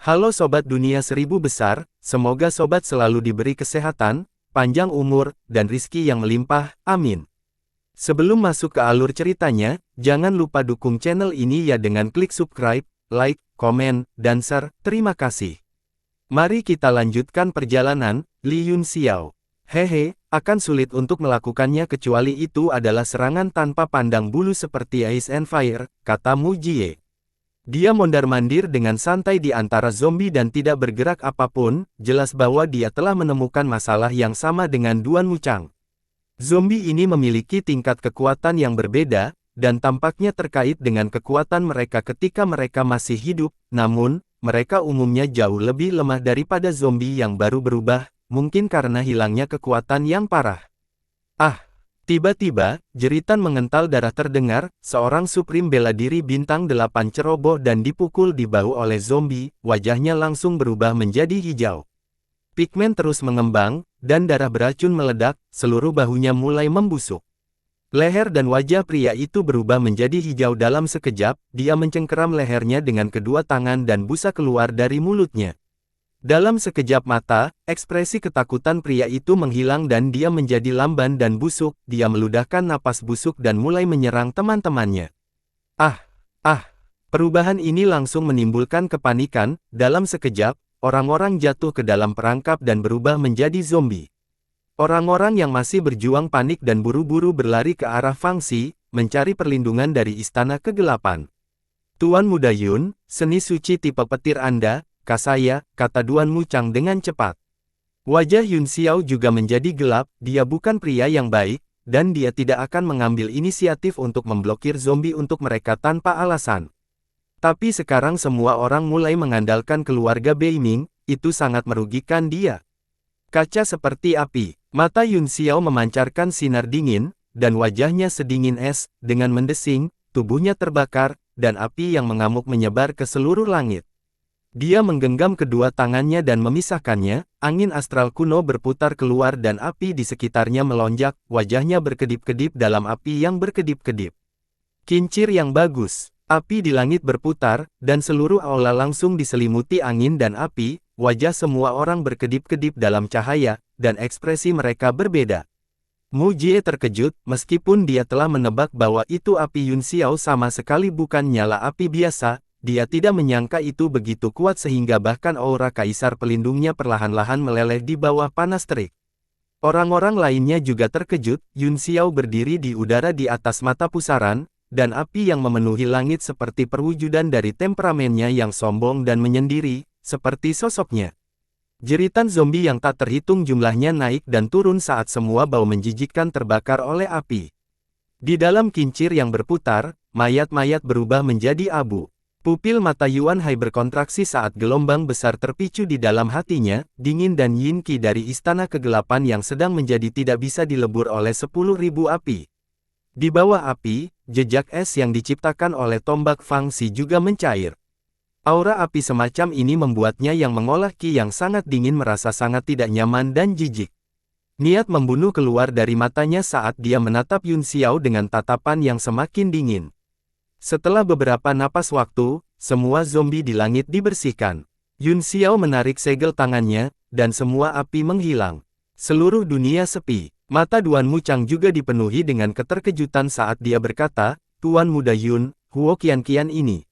Halo Sobat Dunia Seribu Besar, semoga Sobat selalu diberi kesehatan, panjang umur, dan rizki yang melimpah, amin. Sebelum masuk ke alur ceritanya, jangan lupa dukung channel ini ya dengan klik subscribe, like, komen, dan share, terima kasih. Mari kita lanjutkan perjalanan, Li Yunxiao. Hehe, akan sulit untuk melakukannya kecuali itu adalah serangan tanpa pandang bulu seperti Ice and Fire, kata Mu Jie. Dia mondar-mandir dengan santai di antara zombie dan tidak bergerak apapun, jelas bahwa dia telah menemukan masalah yang sama dengan Duan Wuchang. Zombie ini memiliki tingkat kekuatan yang berbeda, dan tampaknya terkait dengan kekuatan mereka ketika mereka masih hidup, namun, mereka umumnya jauh lebih lemah daripada zombie yang baru berubah, mungkin karena hilangnya kekuatan yang parah. Tiba-tiba, jeritan mengental darah terdengar, seorang Supreme bela diri bintang 8 ceroboh dan dipukul di bahu oleh zombie, wajahnya langsung berubah menjadi hijau. Pigmen terus mengembang, dan darah beracun meledak, seluruh bahunya mulai membusuk. Leher dan wajah pria itu berubah menjadi hijau dalam sekejap, dia mencengkeram lehernya dengan kedua tangan dan busa keluar dari mulutnya. Dalam sekejap mata, ekspresi ketakutan pria itu menghilang dan dia menjadi lamban dan busuk, dia meludahkan napas busuk dan mulai menyerang teman-temannya. Perubahan ini langsung menimbulkan kepanikan, dalam sekejap, orang-orang jatuh ke dalam perangkap dan berubah menjadi zombie. Orang-orang yang masih berjuang panik dan buru-buru berlari ke arah Fang Xi, mencari perlindungan dari Istana Kegelapan. Tuan Muda Yun, seni suci tipe petir Anda, saya, kata Duan Wuchang dengan cepat. Wajah Yunxiao juga menjadi gelap, dia bukan pria yang baik, dan dia tidak akan mengambil inisiatif untuk memblokir zombie untuk mereka tanpa alasan. Tapi sekarang semua orang mulai mengandalkan keluarga Beiming, itu sangat merugikan dia. Kaca seperti api, mata Yunxiao memancarkan sinar dingin, dan wajahnya sedingin es, dengan mendesing, tubuhnya terbakar, dan api yang mengamuk menyebar ke seluruh langit. Dia menggenggam kedua tangannya dan memisahkannya, angin astral kuno berputar keluar dan api di sekitarnya melonjak, wajahnya berkedip-kedip dalam api yang berkedip-kedip. Kincir yang bagus, api di langit berputar, dan seluruh aula langsung diselimuti angin dan api, wajah semua orang berkedip-kedip dalam cahaya, dan ekspresi mereka berbeda. Mu Jie terkejut, meskipun dia telah menebak bahwa itu api Yunxiao sama sekali bukan nyala api biasa. Dia tidak menyangka itu begitu kuat sehingga bahkan aura kaisar pelindungnya perlahan-lahan meleleh di bawah panas terik. Orang-orang lainnya juga terkejut, Yunxiao berdiri di udara di atas mata pusaran, dan api yang memenuhi langit seperti perwujudan dari temperamennya yang sombong dan menyendiri, seperti sosoknya. Jeritan zombie yang tak terhitung jumlahnya naik dan turun saat semua bau menjijikkan terbakar oleh api. Di dalam kincir yang berputar, mayat-mayat berubah menjadi abu. Pupil mata Yuan Hai berkontraksi saat gelombang besar terpicu di dalam hatinya, dingin dan Yin Qi dari Istana Kegelapan yang sedang menjadi tidak bisa dilebur oleh 10.000 api. Di bawah api, jejak es yang diciptakan oleh tombak Fang Xi juga mencair. Aura api semacam ini membuatnya yang mengolah Qi yang sangat dingin merasa sangat tidak nyaman dan jijik. Niat membunuh keluar dari matanya saat dia menatap Yunxiao dengan tatapan yang semakin dingin. Setelah beberapa napas waktu, semua zombie di langit dibersihkan. Yunxiao menarik segel tangannya, dan semua api menghilang. Seluruh dunia sepi. Mata Duan Wuchang juga dipenuhi dengan keterkejutan saat dia berkata, Tuan Muda Yun, Huo Qian ini.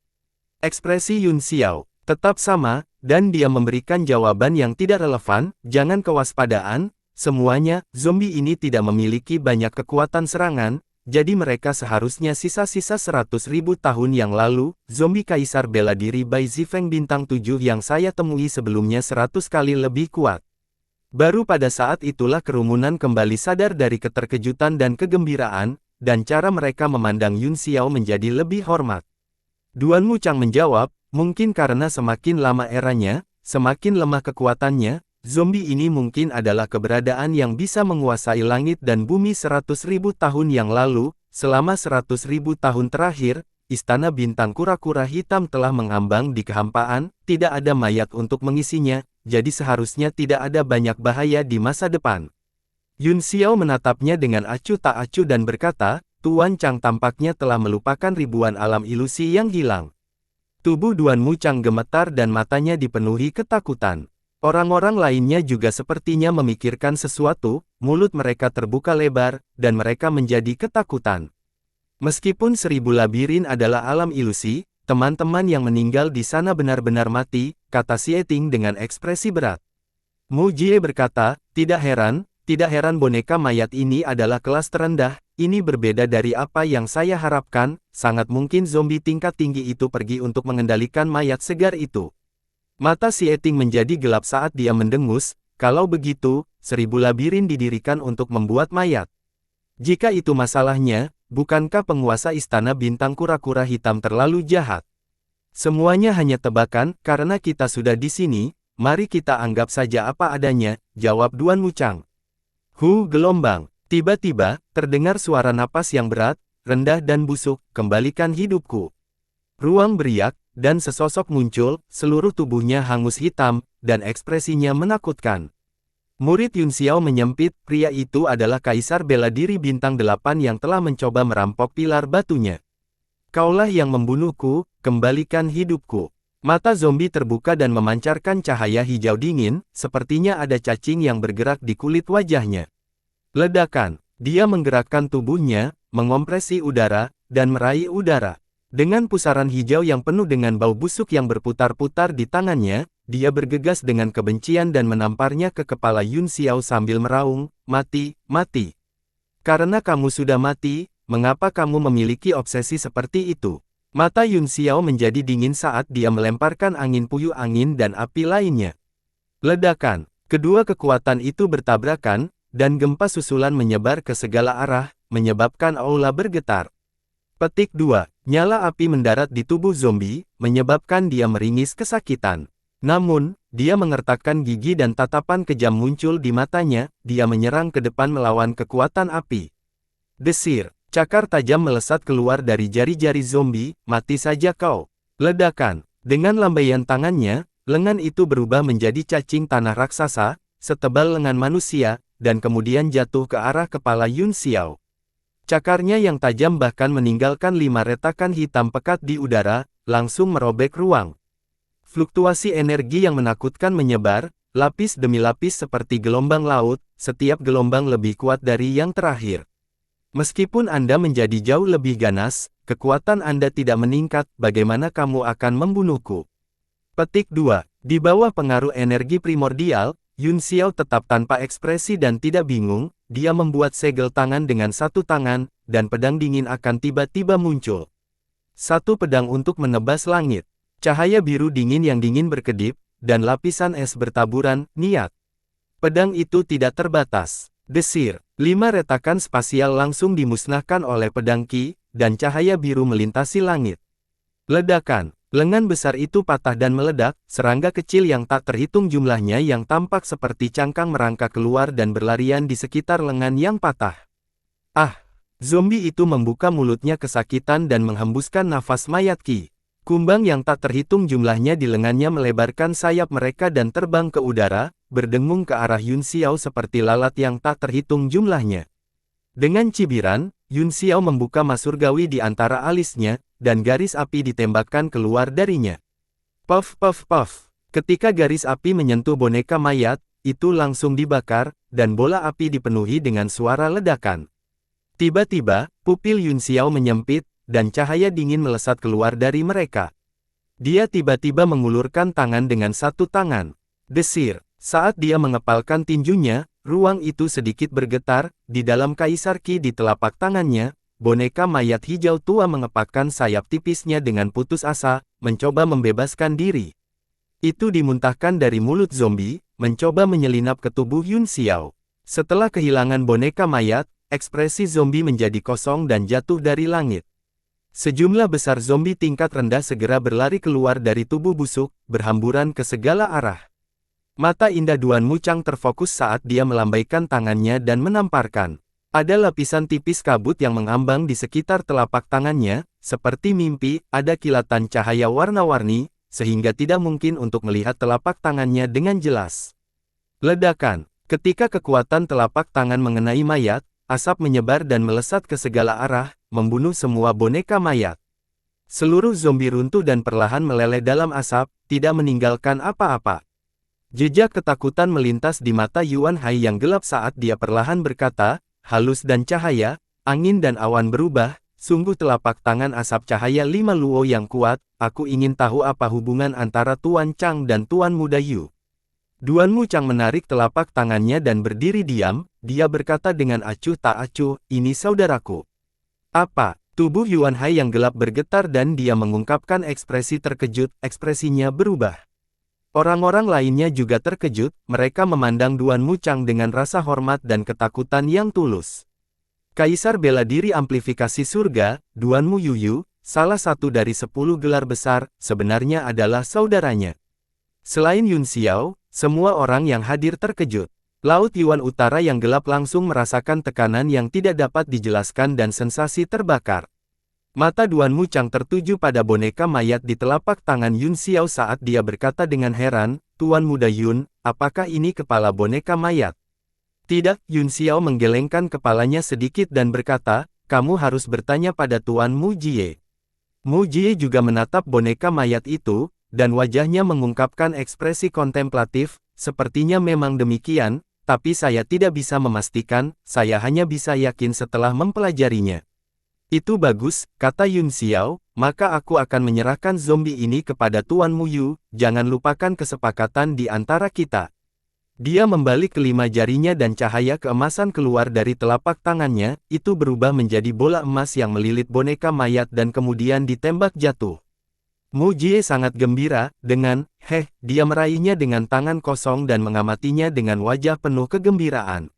Ekspresi Yunxiao tetap sama, dan dia memberikan jawaban yang tidak relevan, jangan kewaspadaan, semuanya, zombie ini tidak memiliki banyak kekuatan serangan, jadi mereka seharusnya sisa-sisa 100.000 tahun yang lalu, zombie kaisar bela diri Bai Zifeng bintang 7 yang saya temui sebelumnya 100 kali lebih kuat. Baru pada saat itulah kerumunan kembali sadar dari keterkejutan dan kegembiraan, dan cara mereka memandang Yunxiao menjadi lebih hormat. Duan Wuchang menjawab, mungkin karena semakin lama eranya, semakin lemah kekuatannya, zombie ini mungkin adalah keberadaan yang bisa menguasai langit dan bumi 100.000 tahun yang lalu. Selama 100.000 tahun terakhir, Istana Bintang Kura-Kura Hitam telah mengambang di kehampaan, tidak ada mayat untuk mengisinya, jadi seharusnya tidak ada banyak bahaya di masa depan. Yunxiao menatapnya dengan acuh tak acuh dan berkata, Tuan Chang tampaknya telah melupakan ribuan alam ilusi yang hilang. Tubuh Duan Muchang gemetar dan matanya dipenuhi ketakutan. Orang-orang lainnya juga sepertinya memikirkan sesuatu, mulut mereka terbuka lebar, dan mereka menjadi ketakutan. Meskipun 1000 labirin adalah alam ilusi, teman-teman yang meninggal di sana benar-benar mati, kata Xie Ting dengan ekspresi berat. Mu Jie berkata, tidak heran boneka mayat ini adalah kelas terendah, ini berbeda dari apa yang saya harapkan, sangat mungkin zombie tingkat tinggi itu pergi untuk mengendalikan mayat segar itu. Mata Xie Ting menjadi gelap saat dia mendengus, kalau begitu, 1000 labirin didirikan untuk membuat mayat. Jika itu masalahnya, bukankah penguasa istana bintang kura-kura hitam terlalu jahat? Semuanya hanya tebakan, karena kita sudah di sini, mari kita anggap saja apa adanya, jawab Duan Muchang. Gelombang. Tiba-tiba, terdengar suara napas yang berat, rendah dan busuk, kembalikan hidupku. Ruang beriak, dan sesosok muncul, seluruh tubuhnya hangus hitam, dan ekspresinya menakutkan. Murid Yun Xiao menyempit, pria itu adalah Kaisar Bela Diri Bintang 8 yang telah mencoba merampok pilar batunya. Kaulah yang membunuhku, kembalikan hidupku. Mata zombie terbuka dan memancarkan cahaya hijau dingin, sepertinya ada cacing yang bergerak di kulit wajahnya. Ledakan. Dia menggerakkan tubuhnya, mengompresi udara, dan meraih udara. Dengan pusaran hijau yang penuh dengan bau busuk yang berputar-putar di tangannya, dia bergegas dengan kebencian dan menamparnya ke kepala Yun Xiao sambil meraung, mati, mati. Karena kamu sudah mati, mengapa kamu memiliki obsesi seperti itu? Mata Yun Xiao menjadi dingin saat dia melemparkan angin puyuh angin dan api lainnya. Ledakan. Kedua kekuatan itu bertabrakan, dan gempa susulan menyebar ke segala arah, menyebabkan aula bergetar. Petik 2. Nyala api mendarat di tubuh zombie, menyebabkan dia meringis kesakitan. Namun, dia mengertakkan gigi dan tatapan kejam muncul di matanya, dia menyerang ke depan melawan kekuatan api. Desir. Cakar tajam melesat keluar dari jari-jari zombie, mati saja kau. Ledakan. Dengan lambaian tangannya, lengan itu berubah menjadi cacing tanah raksasa, setebal lengan manusia, dan kemudian jatuh ke arah kepala Yun Xiao. Cakarnya yang tajam bahkan meninggalkan 5 retakan hitam pekat di udara, langsung merobek ruang. Fluktuasi energi yang menakutkan menyebar, lapis demi lapis seperti gelombang laut, setiap gelombang lebih kuat dari yang terakhir. Meskipun Anda menjadi jauh lebih ganas, kekuatan Anda tidak meningkat, bagaimana kamu akan membunuhku? Petik 2. Di bawah pengaruh energi primordial, Yun Xiao tetap tanpa ekspresi dan tidak bingung, dia membuat segel tangan dengan satu tangan, dan pedang dingin akan tiba-tiba muncul. Satu pedang untuk menebas langit. Cahaya biru dingin yang dingin berkedip, dan lapisan es bertaburan, niat. Pedang itu tidak terbatas. Desir. 5 retakan spasial langsung dimusnahkan oleh pedang Qi, dan cahaya biru melintasi langit. Ledakan. Lengan besar itu patah dan meledak, serangga kecil yang tak terhitung jumlahnya yang tampak seperti cangkang merangkak keluar dan berlarian di sekitar lengan yang patah. Ah! Zombie itu membuka mulutnya kesakitan dan menghembuskan nafas mayat Qi. Kumbang yang tak terhitung jumlahnya di lengannya melebarkan sayap mereka dan terbang ke udara, berdengung ke arah Yun Xiao seperti lalat yang tak terhitung jumlahnya. Dengan cibiran, Yun Xiao membuka masurgawi di antara alisnya, dan garis api ditembakkan keluar darinya. Puff puff puff. Ketika garis api menyentuh boneka mayat, itu langsung dibakar, dan bola api dipenuhi dengan suara ledakan. Tiba-tiba, pupil Yun Xiao menyempit, dan cahaya dingin melesat keluar dari mereka. Dia tiba-tiba mengulurkan tangan dengan satu tangan. Desir. Saat dia mengepalkan tinjunya, ruang itu sedikit bergetar, di dalam Kaisar Qi di telapak tangannya, boneka mayat hijau tua mengepakkan sayap tipisnya dengan putus asa, mencoba membebaskan diri. Itu dimuntahkan dari mulut zombie, mencoba menyelinap ke tubuh Yun Xiao. Setelah kehilangan boneka mayat, ekspresi zombie menjadi kosong dan jatuh dari langit. Sejumlah besar zombie tingkat rendah segera berlari keluar dari tubuh busuk, berhamburan ke segala arah. Mata indah Duan Muchang terfokus saat dia melambaikan tangannya dan menamparkan. Ada lapisan tipis kabut yang mengambang di sekitar telapak tangannya, seperti mimpi, ada kilatan cahaya warna-warni, sehingga tidak mungkin untuk melihat telapak tangannya dengan jelas. Ledakan. Ketika kekuatan telapak tangan mengenai mayat, asap menyebar dan melesat ke segala arah, membunuh semua boneka mayat. Seluruh zombie runtuh dan perlahan meleleh dalam asap, tidak meninggalkan apa-apa. Jejak ketakutan melintas di mata Yuan Hai yang gelap saat dia perlahan berkata, halus dan cahaya, angin dan awan berubah, sungguh telapak tangan asap cahaya 5 luo yang kuat, aku ingin tahu apa hubungan antara Tuan Chang dan Tuan Muda Yu. Duan Mu Chang menarik telapak tangannya dan berdiri diam, dia berkata dengan acuh tak acuh, ini saudaraku. Apa? Tubuh Yuan Hai yang gelap bergetar dan dia mengungkapkan ekspresi terkejut, ekspresinya berubah. Orang-orang lainnya juga terkejut, mereka memandang Duan-Mu Chang dengan rasa hormat dan ketakutan yang tulus. Kaisar bela diri amplifikasi surga, Duan-Mu Yuyu, salah satu dari 10 gelar besar, sebenarnya adalah saudaranya. Selain Yun Xiao, semua orang yang hadir terkejut. Laut Yuan Utara yang gelap langsung merasakan tekanan yang tidak dapat dijelaskan dan sensasi terbakar. Mata Duan-Mu Chang tertuju pada boneka mayat di telapak tangan Yun Xiao saat dia berkata dengan heran, Tuan Muda Yun, apakah ini kepala boneka mayat? Tidak, Yun Xiao menggelengkan kepalanya sedikit dan berkata, kamu harus bertanya pada Tuan Mu Jie. Mu Jie juga menatap boneka mayat itu, dan wajahnya mengungkapkan ekspresi kontemplatif, sepertinya memang demikian, tapi saya tidak bisa memastikan, saya hanya bisa yakin setelah mempelajarinya. Itu bagus, kata Yun Xiao, maka aku akan menyerahkan zombie ini kepada Tuan Mu Yu, jangan lupakan kesepakatan di antara kita. Dia membalik kelima jarinya dan cahaya keemasan keluar dari telapak tangannya, itu berubah menjadi bola emas yang melilit boneka mayat dan kemudian ditembak jatuh. Mu Jie sangat gembira, dia meraihnya dengan tangan kosong dan mengamatinya dengan wajah penuh kegembiraan.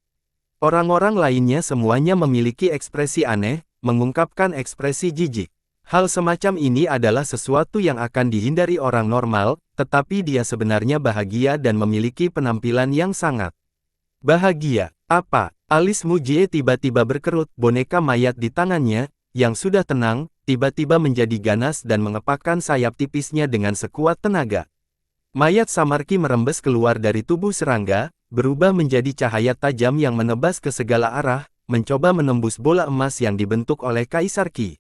Orang-orang lainnya semuanya memiliki ekspresi aneh, mengungkapkan ekspresi jijik. Hal semacam ini adalah sesuatu yang akan dihindari orang normal, tetapi dia sebenarnya bahagia dan memiliki penampilan yang sangat bahagia. Apa? Alis Mu Jie tiba-tiba berkerut, boneka mayat di tangannya, yang sudah tenang, tiba-tiba menjadi ganas dan mengepakkan sayap tipisnya dengan sekuat tenaga. Mayat Samarki merembes keluar dari tubuh serangga, berubah menjadi cahaya tajam yang menebas ke segala arah, mencoba menembus bola emas yang dibentuk oleh Kaisar Qi.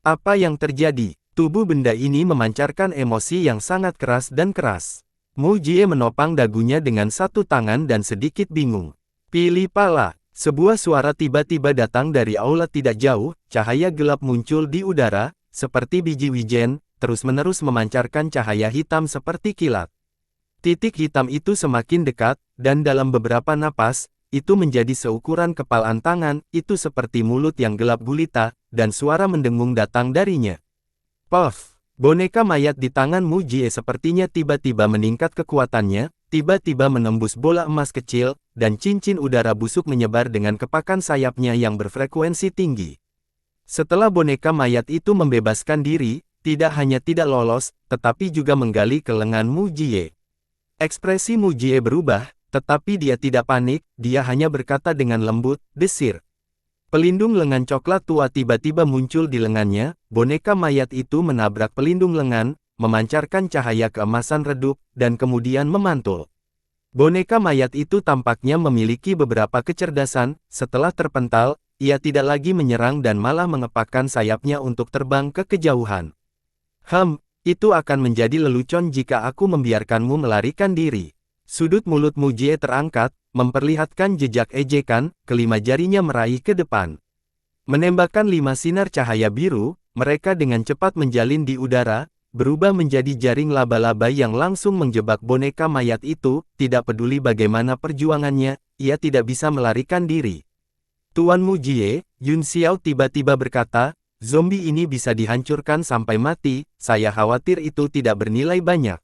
Apa yang terjadi? Tubuh benda ini memancarkan emosi yang sangat keras dan keras. Mu Jie menopang dagunya dengan satu tangan dan sedikit bingung. Pilih pala. Sebuah suara tiba-tiba datang dari aula tidak jauh, cahaya gelap muncul di udara, seperti biji wijen, terus-menerus memancarkan cahaya hitam seperti kilat. Titik hitam itu semakin dekat, dan dalam beberapa napas, itu menjadi seukuran kepalan tangan, itu seperti mulut yang gelap gulita, dan suara mendengung datang darinya. Puff! Boneka mayat di tangan Mu Jie sepertinya tiba-tiba meningkat kekuatannya, tiba-tiba menembus bola emas kecil, dan cincin udara busuk menyebar dengan kepakan sayapnya yang berfrekuensi tinggi. Setelah boneka mayat itu membebaskan diri, tidak hanya tidak lolos, tetapi juga menggali ke lengan Mu Jie. Ekspresi Mu Jie berubah, tetapi dia tidak panik, dia hanya berkata dengan lembut, desir. Pelindung lengan coklat tua tiba-tiba muncul di lengannya, boneka mayat itu menabrak pelindung lengan, memancarkan cahaya keemasan redup, dan kemudian memantul. Boneka mayat itu tampaknya memiliki beberapa kecerdasan, setelah terpental, ia tidak lagi menyerang dan malah mengepakkan sayapnya untuk terbang ke kejauhan. Itu akan menjadi lelucon jika aku membiarkanmu melarikan diri. Sudut mulut Mu Jie terangkat, memperlihatkan jejak ejekan, kelima jarinya meraih ke depan. Menembakkan 5 sinar cahaya biru, mereka dengan cepat menjalin di udara, berubah menjadi jaring laba-laba yang langsung menjebak boneka mayat itu, tidak peduli bagaimana perjuangannya, ia tidak bisa melarikan diri. Tuan Mu Jie, Yun Xiao tiba-tiba berkata, zombie ini bisa dihancurkan sampai mati, saya khawatir itu tidak bernilai banyak.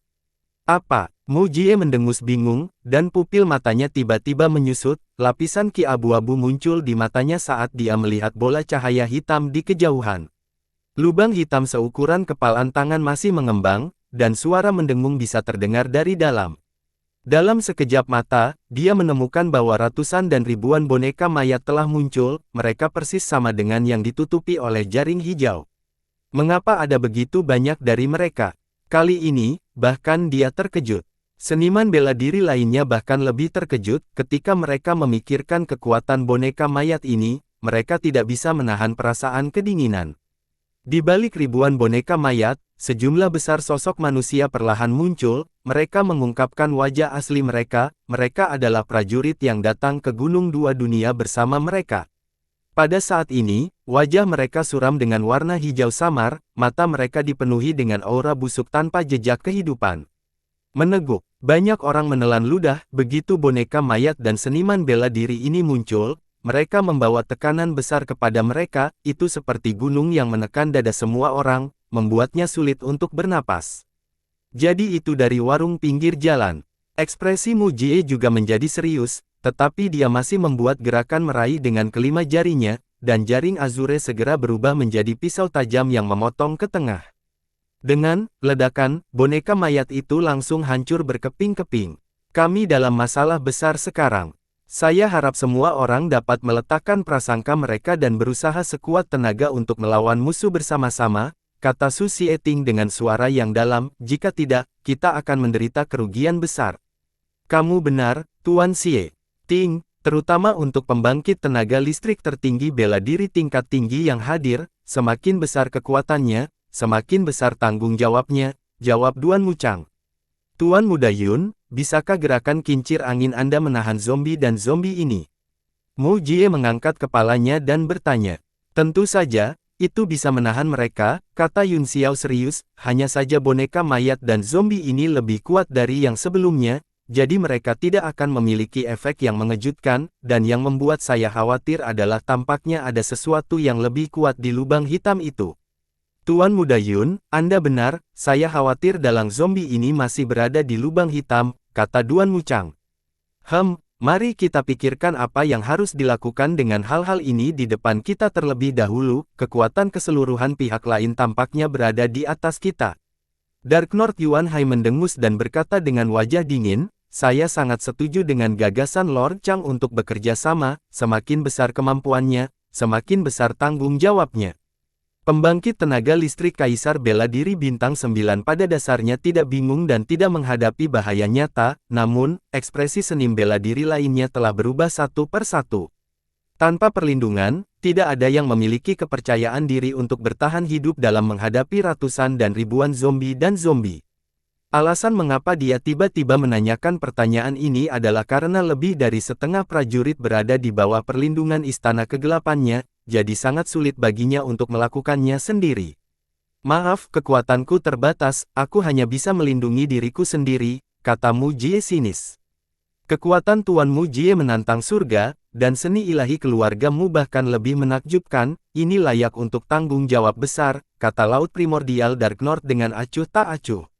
Apa? Mu Jie mendengus bingung, dan pupil matanya tiba-tiba menyusut, lapisan ki abu-abu muncul di matanya saat dia melihat bola cahaya hitam di kejauhan. Lubang hitam seukuran kepalan tangan masih mengembang, dan suara mendengung bisa terdengar dari dalam. Dalam sekejap mata, dia menemukan bahwa ratusan dan ribuan boneka mayat telah muncul, mereka persis sama dengan yang ditutupi oleh jaring hijau. Mengapa ada begitu banyak dari mereka? Kali ini, bahkan dia terkejut. Seniman bela diri lainnya bahkan lebih terkejut, ketika mereka memikirkan kekuatan boneka mayat ini, mereka tidak bisa menahan perasaan kedinginan. Di balik ribuan boneka mayat, sejumlah besar sosok manusia perlahan muncul, mereka mengungkapkan wajah asli mereka, mereka adalah prajurit yang datang ke Gunung Dua Dunia bersama mereka. Pada saat ini, wajah mereka suram dengan warna hijau samar, mata mereka dipenuhi dengan aura busuk tanpa jejak kehidupan. Meneguk, banyak orang menelan ludah, begitu boneka mayat dan seniman bela diri ini muncul. Mereka membawa tekanan besar kepada mereka, itu seperti gunung yang menekan dada semua orang, membuatnya sulit untuk bernapas. Jadi itu dari warung pinggir jalan. Ekspresi Mu Jie juga menjadi serius, tetapi dia masih membuat gerakan meraih dengan kelima jarinya, dan jaring azure segera berubah menjadi pisau tajam yang memotong ke tengah. Dengan ledakan, boneka mayat itu langsung hancur berkeping-keping. Kami dalam masalah besar sekarang. Saya harap semua orang dapat meletakkan prasangka mereka dan berusaha sekuat tenaga untuk melawan musuh bersama-sama, kata Su Xieting dengan suara yang dalam, jika tidak, kita akan menderita kerugian besar. Kamu benar, Tuan Xie. Ting, terutama untuk pembangkit tenaga listrik tertinggi bela diri tingkat tinggi yang hadir, semakin besar kekuatannya, semakin besar tanggung jawabnya, jawab Duan Wuchang. Tuan Muda Yun, bisakah gerakan kincir angin Anda menahan zombie dan zombie ini? Mu Jie mengangkat kepalanya dan bertanya. Tentu saja, itu bisa menahan mereka, kata Yun Xiao serius, hanya saja boneka mayat dan zombie ini lebih kuat dari yang sebelumnya, jadi mereka tidak akan memiliki efek yang mengejutkan, dan yang membuat saya khawatir adalah tampaknya ada sesuatu yang lebih kuat di lubang hitam itu. Tuan Muda Yun, Anda benar, saya khawatir dalang zombie ini masih berada di lubang hitam, kata Duan Wuchang. Mari kita pikirkan apa yang harus dilakukan dengan hal-hal ini di depan kita terlebih dahulu, kekuatan keseluruhan pihak lain tampaknya berada di atas kita. Dark Lord Yuan Hai mendengus dan berkata dengan wajah dingin, saya sangat setuju dengan gagasan Lord Chang untuk bekerja sama, semakin besar kemampuannya, semakin besar tanggung jawabnya. Pembangkit tenaga listrik Kaisar Bela Diri Bintang 9 pada dasarnya tidak bingung dan tidak menghadapi bahaya nyata, namun, ekspresi senim bela diri lainnya telah berubah satu per satu. Tanpa perlindungan, tidak ada yang memiliki kepercayaan diri untuk bertahan hidup dalam menghadapi ratusan dan ribuan zombie dan zombie. Alasan mengapa dia tiba-tiba menanyakan pertanyaan ini adalah karena lebih dari setengah prajurit berada di bawah perlindungan Istana Kegelapannya, jadi sangat sulit baginya untuk melakukannya sendiri. Maaf, kekuatanku terbatas, aku hanya bisa melindungi diriku sendiri, kata Mu Jie sinis. Kekuatan Tuan Mu Jie menantang surga, dan seni ilahi keluarga Mu bahkan lebih menakjubkan, ini layak untuk tanggung jawab besar, kata Laut Primordial Dark Lord dengan acuh tak acuh.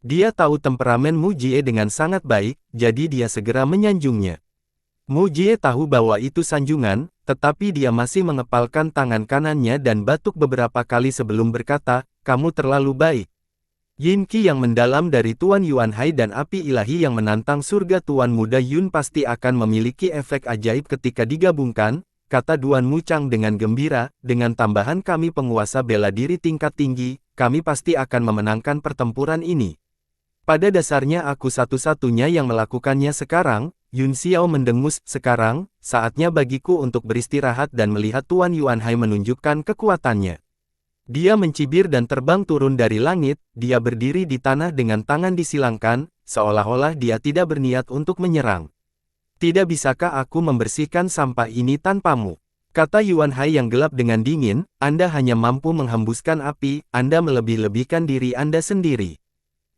Dia tahu temperamen Mu Jie dengan sangat baik, jadi dia segera menyanjungnya. Mu Jie tahu bahwa itu sanjungan, tetapi dia masih mengepalkan tangan kanannya dan batuk beberapa kali sebelum berkata, kamu terlalu baik. Yin Qi yang mendalam dari Tuan Yuan Hai dan api ilahi yang menantang surga Tuan Muda Yun pasti akan memiliki efek ajaib ketika digabungkan, kata Duan Wuchang dengan gembira, dengan tambahan kami penguasa bela diri tingkat tinggi, kami pasti akan memenangkan pertempuran ini. Pada dasarnya aku satu-satunya yang melakukannya sekarang, Yun Xiao mendengus, sekarang, saatnya bagiku untuk beristirahat dan melihat Tuan Yuan Hai menunjukkan kekuatannya. Dia mencibir dan terbang turun dari langit, dia berdiri di tanah dengan tangan disilangkan, seolah-olah dia tidak berniat untuk menyerang. Tidak bisakah aku membersihkan sampah ini tanpamu? Kata Yuan Hai yang gelap dengan dingin, Anda hanya mampu menghembuskan api, Anda melebih-lebihkan diri Anda sendiri.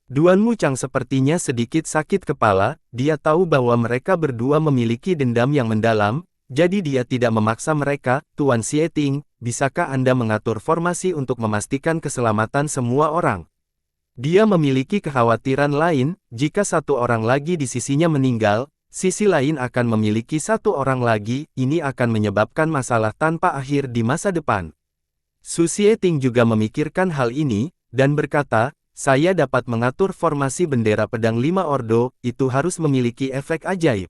Duan Wuchang sepertinya sedikit sakit kepala, dia tahu bahwa mereka berdua memiliki dendam yang mendalam, jadi dia tidak memaksa mereka, Tuan Xieting, bisakah Anda mengatur formasi untuk memastikan keselamatan semua orang? Dia memiliki kekhawatiran lain, jika satu orang lagi di sisinya meninggal, sisi lain akan memiliki satu orang lagi, ini akan menyebabkan masalah tanpa akhir di masa depan. Su Xieting juga memikirkan hal ini, dan berkata, saya dapat mengatur formasi bendera pedang 5 ordo, itu harus memiliki efek ajaib.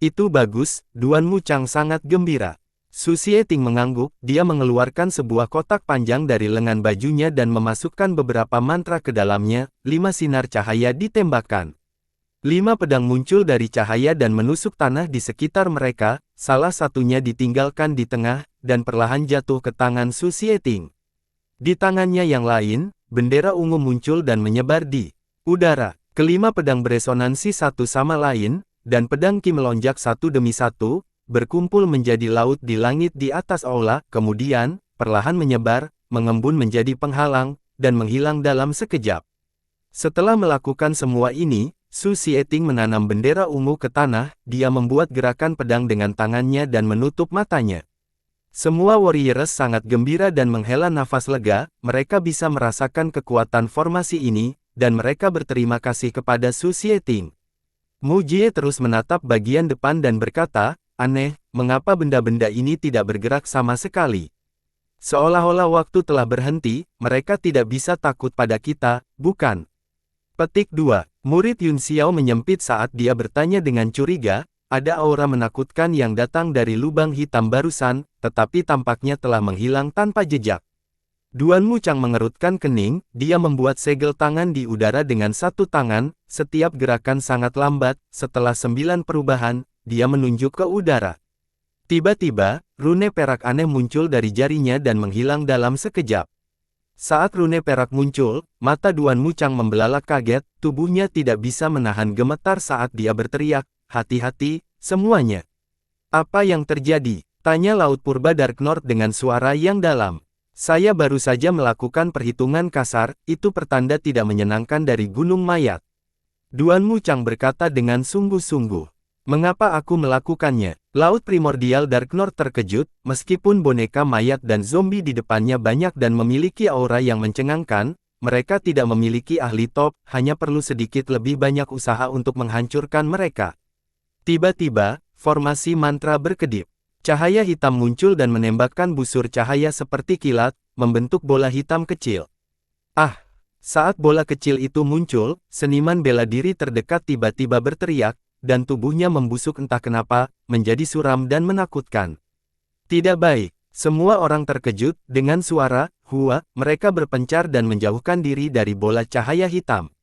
Itu bagus, Duan Wuchang sangat gembira. Su Xieting mengangguk, dia mengeluarkan sebuah kotak panjang dari lengan bajunya dan memasukkan beberapa mantra ke dalamnya, 5 sinar cahaya ditembakkan. 5 pedang muncul dari cahaya dan menusuk tanah di sekitar mereka, salah satunya ditinggalkan di tengah, dan perlahan jatuh ke tangan Su Xieting. Di tangannya yang lain, bendera ungu muncul dan menyebar di udara. Kelima pedang beresonansi satu sama lain, dan pedang Qi melonjak satu demi satu, berkumpul menjadi laut di langit di atas aula, kemudian, perlahan menyebar, mengembun menjadi penghalang, dan menghilang dalam sekejap. Setelah melakukan semua ini, Su Xieting menanam bendera ungu ke tanah, dia membuat gerakan pedang dengan tangannya dan menutup matanya. Semua warriors sangat gembira dan menghela nafas lega, mereka bisa merasakan kekuatan formasi ini, dan mereka berterima kasih kepada Su Xieting. Mu Jie terus menatap bagian depan dan berkata, aneh, mengapa benda-benda ini tidak bergerak sama sekali? Seolah-olah waktu telah berhenti, mereka tidak bisa takut pada kita, bukan? Petik 2. Murid Yun Xiao menyempit saat dia bertanya dengan curiga, ada aura menakutkan yang datang dari lubang hitam barusan, tetapi tampaknya telah menghilang tanpa jejak. Duan Muchang mengerutkan kening, dia membuat segel tangan di udara dengan satu tangan, setiap gerakan sangat lambat, setelah 9 perubahan, dia menunjuk ke udara. Tiba-tiba, rune perak aneh muncul dari jarinya dan menghilang dalam sekejap. Saat rune perak muncul, mata Duan Muchang membelalak kaget, tubuhnya tidak bisa menahan gemetar saat dia berteriak, hati-hati, semuanya. Apa yang terjadi? Tanya Laut Purba Dark North dengan suara yang dalam. Saya baru saja melakukan perhitungan kasar, itu pertanda tidak menyenangkan dari Gunung Mayat. Duan Muchang berkata dengan sungguh-sungguh. Mengapa aku melakukannya? Laut Primordial Dark North terkejut, meskipun boneka mayat dan zombie di depannya banyak dan memiliki aura yang mencengangkan, mereka tidak memiliki ahli top, hanya perlu sedikit lebih banyak usaha untuk menghancurkan mereka. Tiba-tiba, formasi mantra berkedip. Cahaya hitam muncul dan menembakkan busur cahaya seperti kilat, membentuk bola hitam kecil. Ah! Saat bola kecil itu muncul, seniman bela diri terdekat tiba-tiba berteriak, dan tubuhnya membusuk entah kenapa, menjadi suram dan menakutkan. Tidak baik. Semua orang terkejut, dengan suara, hua, mereka berpencar dan menjauhkan diri dari bola cahaya hitam.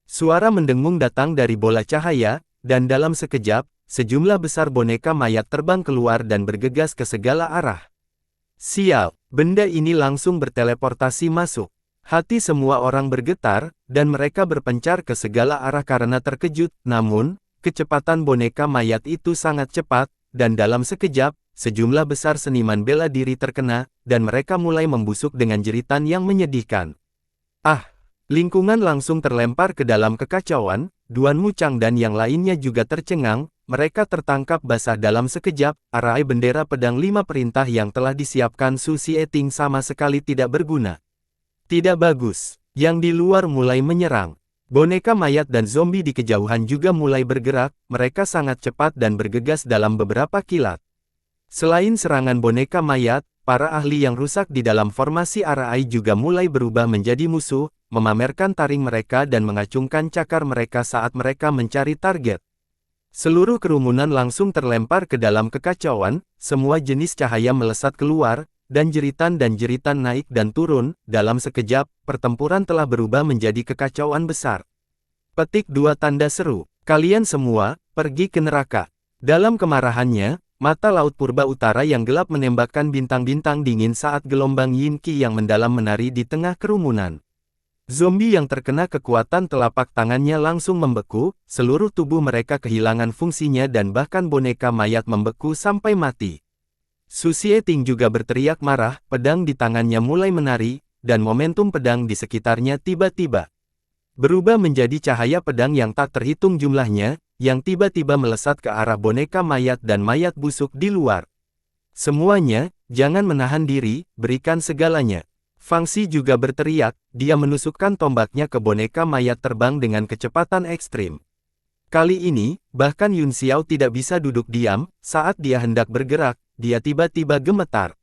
Suara mendengung datang dari bola cahaya, dan dalam sekejap, sejumlah besar boneka mayat terbang keluar dan bergegas ke segala arah. Sial, benda ini langsung berteleportasi masuk. Hati semua orang bergetar, dan mereka berpencar ke segala arah karena terkejut, namun, kecepatan boneka mayat itu sangat cepat, dan dalam sekejap, sejumlah besar seniman bela diri terkena, dan mereka mulai membusuk dengan jeritan yang menyedihkan. Ah! Lingkungan langsung terlempar ke dalam kekacauan, Duan Muchang dan yang lainnya juga tercengang, mereka tertangkap basah dalam sekejap, arai bendera pedang 5 perintah yang telah disiapkan Su Xieting sama sekali tidak berguna. Tidak bagus, yang di luar mulai menyerang. Boneka mayat dan zombie di kejauhan juga mulai bergerak, mereka sangat cepat dan bergegas dalam beberapa kilat. Selain serangan boneka mayat, para ahli yang rusak di dalam formasi Arai juga mulai berubah menjadi musuh, memamerkan taring mereka dan mengacungkan cakar mereka saat mereka mencari target. Seluruh kerumunan langsung terlempar ke dalam kekacauan, semua jenis cahaya melesat keluar, dan jeritan naik dan turun, dalam sekejap, pertempuran telah berubah menjadi kekacauan besar. Petik 2 tanda seru, kalian semua, pergi ke neraka. Dalam kemarahannya, mata Laut Purba Utara yang gelap menembakkan bintang-bintang dingin saat gelombang Yin Qi yang mendalam menari di tengah kerumunan. Zombie yang terkena kekuatan telapak tangannya langsung membeku, seluruh tubuh mereka kehilangan fungsinya dan bahkan boneka mayat membeku sampai mati. Su Xieting juga berteriak marah, pedang di tangannya mulai menari, dan momentum pedang di sekitarnya tiba-tiba berubah menjadi cahaya pedang yang tak terhitung jumlahnya, yang tiba-tiba melesat ke arah boneka mayat dan mayat busuk di luar. Semuanya, jangan menahan diri, berikan segalanya. Fang Xi juga berteriak, dia menusukkan tombaknya ke boneka mayat terbang dengan kecepatan ekstrim. Kali ini, bahkan Yun Xiao tidak bisa duduk diam, saat dia hendak bergerak, dia tiba-tiba gemetar.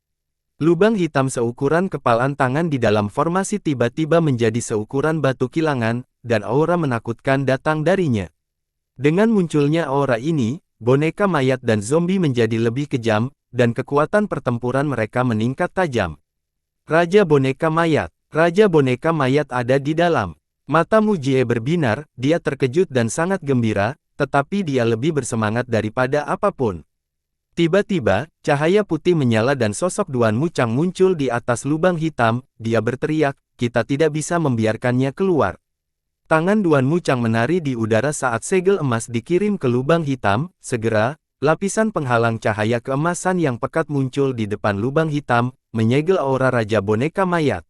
Lubang hitam seukuran kepalan tangan di dalam formasi tiba-tiba menjadi seukuran batu kilangan, dan aura menakutkan datang darinya. Dengan munculnya aura ini, boneka mayat dan zombie menjadi lebih kejam, dan kekuatan pertempuran mereka meningkat tajam. Raja boneka mayat ada di dalam. Mata Mu Jie berbinar, dia terkejut dan sangat gembira, tetapi dia lebih bersemangat daripada apapun. Tiba-tiba, cahaya putih menyala dan sosok Duan Muchang muncul di atas lubang hitam. Dia berteriak, "Kita tidak bisa membiarkannya keluar." Tangan Duan Muchang menari di udara saat segel emas dikirim ke lubang hitam. Segera, lapisan penghalang cahaya keemasan yang pekat muncul di depan lubang hitam, menyegel aura Raja Boneka Mayat.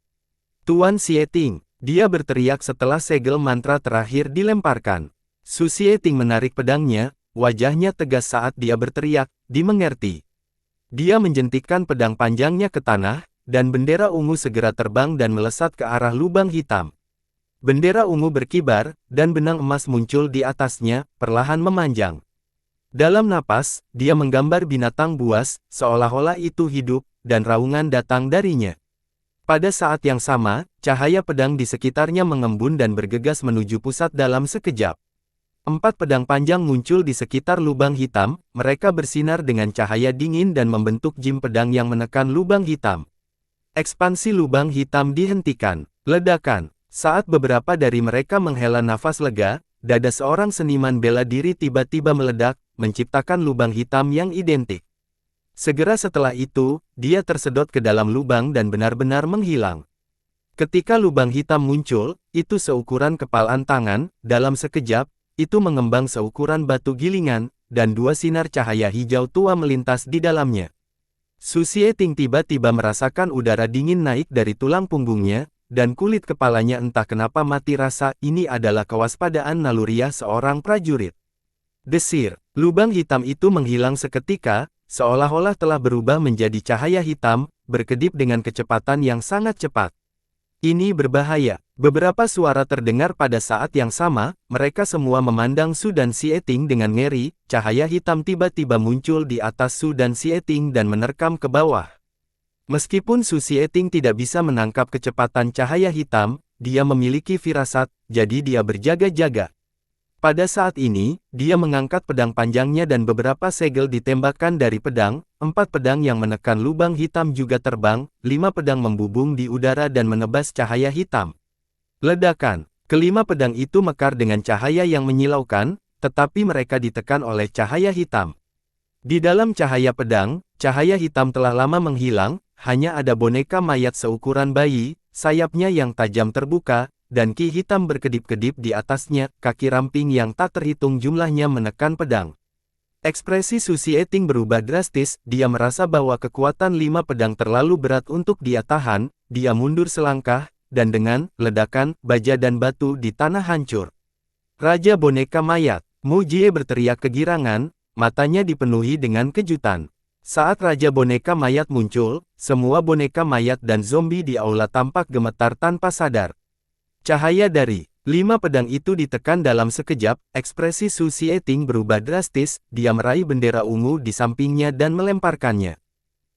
"Tuan Xieting!" dia berteriak setelah segel mantra terakhir dilemparkan. Su Xieting menarik pedangnya, wajahnya tegas saat dia berteriak, "Dimengerti." Dia menjentikkan pedang panjangnya ke tanah, dan bendera ungu segera terbang dan melesat ke arah lubang hitam. Bendera ungu berkibar, dan benang emas muncul di atasnya, perlahan memanjang. Dalam napas, dia menggambar binatang buas, seolah-olah itu hidup, dan raungan datang darinya. Pada saat yang sama, cahaya pedang di sekitarnya mengembun dan bergegas menuju pusat dalam sekejap. 4 pedang panjang muncul di sekitar lubang hitam, mereka bersinar dengan cahaya dingin dan membentuk jim pedang yang menekan lubang hitam. Ekspansi lubang hitam dihentikan. Ledakan. Saat beberapa dari mereka menghela nafas lega, dada seorang seniman bela diri tiba-tiba meledak, menciptakan lubang hitam yang identik. Segera setelah itu, dia tersedot ke dalam lubang dan benar-benar menghilang. Ketika lubang hitam muncul, itu seukuran kepalan tangan, dalam sekejap, itu mengembang seukuran batu gilingan, dan 2 sinar cahaya hijau tua melintas di dalamnya. Su Xieting tiba-tiba merasakan udara dingin naik dari tulang punggungnya, dan kulit kepalanya entah kenapa mati rasa. Ini adalah kewaspadaan naluriah seorang prajurit. Desir, lubang hitam itu menghilang seketika, seolah-olah telah berubah menjadi cahaya hitam, berkedip dengan kecepatan yang sangat cepat. Ini berbahaya. Beberapa suara terdengar pada saat yang sama, mereka semua memandang Su dan Xieting dengan ngeri. Cahaya hitam tiba-tiba muncul di atas Su dan Xieting dan menerkam ke bawah. Meskipun Su Xieting tidak bisa menangkap kecepatan cahaya hitam, dia memiliki firasat, jadi dia berjaga-jaga. Pada saat ini, dia mengangkat pedang panjangnya dan beberapa segel ditembakkan dari pedang. 4 pedang yang menekan lubang hitam juga terbang, 5 pedang membubung di udara dan menebas cahaya hitam. Ledakan. Kelima pedang itu mekar dengan cahaya yang menyilaukan, tetapi mereka ditekan oleh cahaya hitam. Di dalam cahaya pedang, cahaya hitam telah lama menghilang, hanya ada boneka mayat seukuran bayi, sayapnya yang tajam terbuka, dan ki hitam berkedip-kedip di atasnya. Kaki ramping yang tak terhitung jumlahnya menekan pedang. Ekspresi Su Xieting berubah drastis, dia merasa bahwa kekuatan 5 pedang terlalu berat untuk dia tahan, dia mundur selangkah, dan dengan ledakan, baja dan batu di tanah hancur. Raja Boneka Mayat, Mu Jie berteriak kegirangan, matanya dipenuhi dengan kejutan. Saat Raja Boneka Mayat muncul, semua boneka mayat dan zombie di aula tampak gemetar tanpa sadar. Cahaya dari 5 pedang itu ditekan dalam sekejap, ekspresi Su Xieting berubah drastis, dia meraih bendera ungu di sampingnya dan melemparkannya.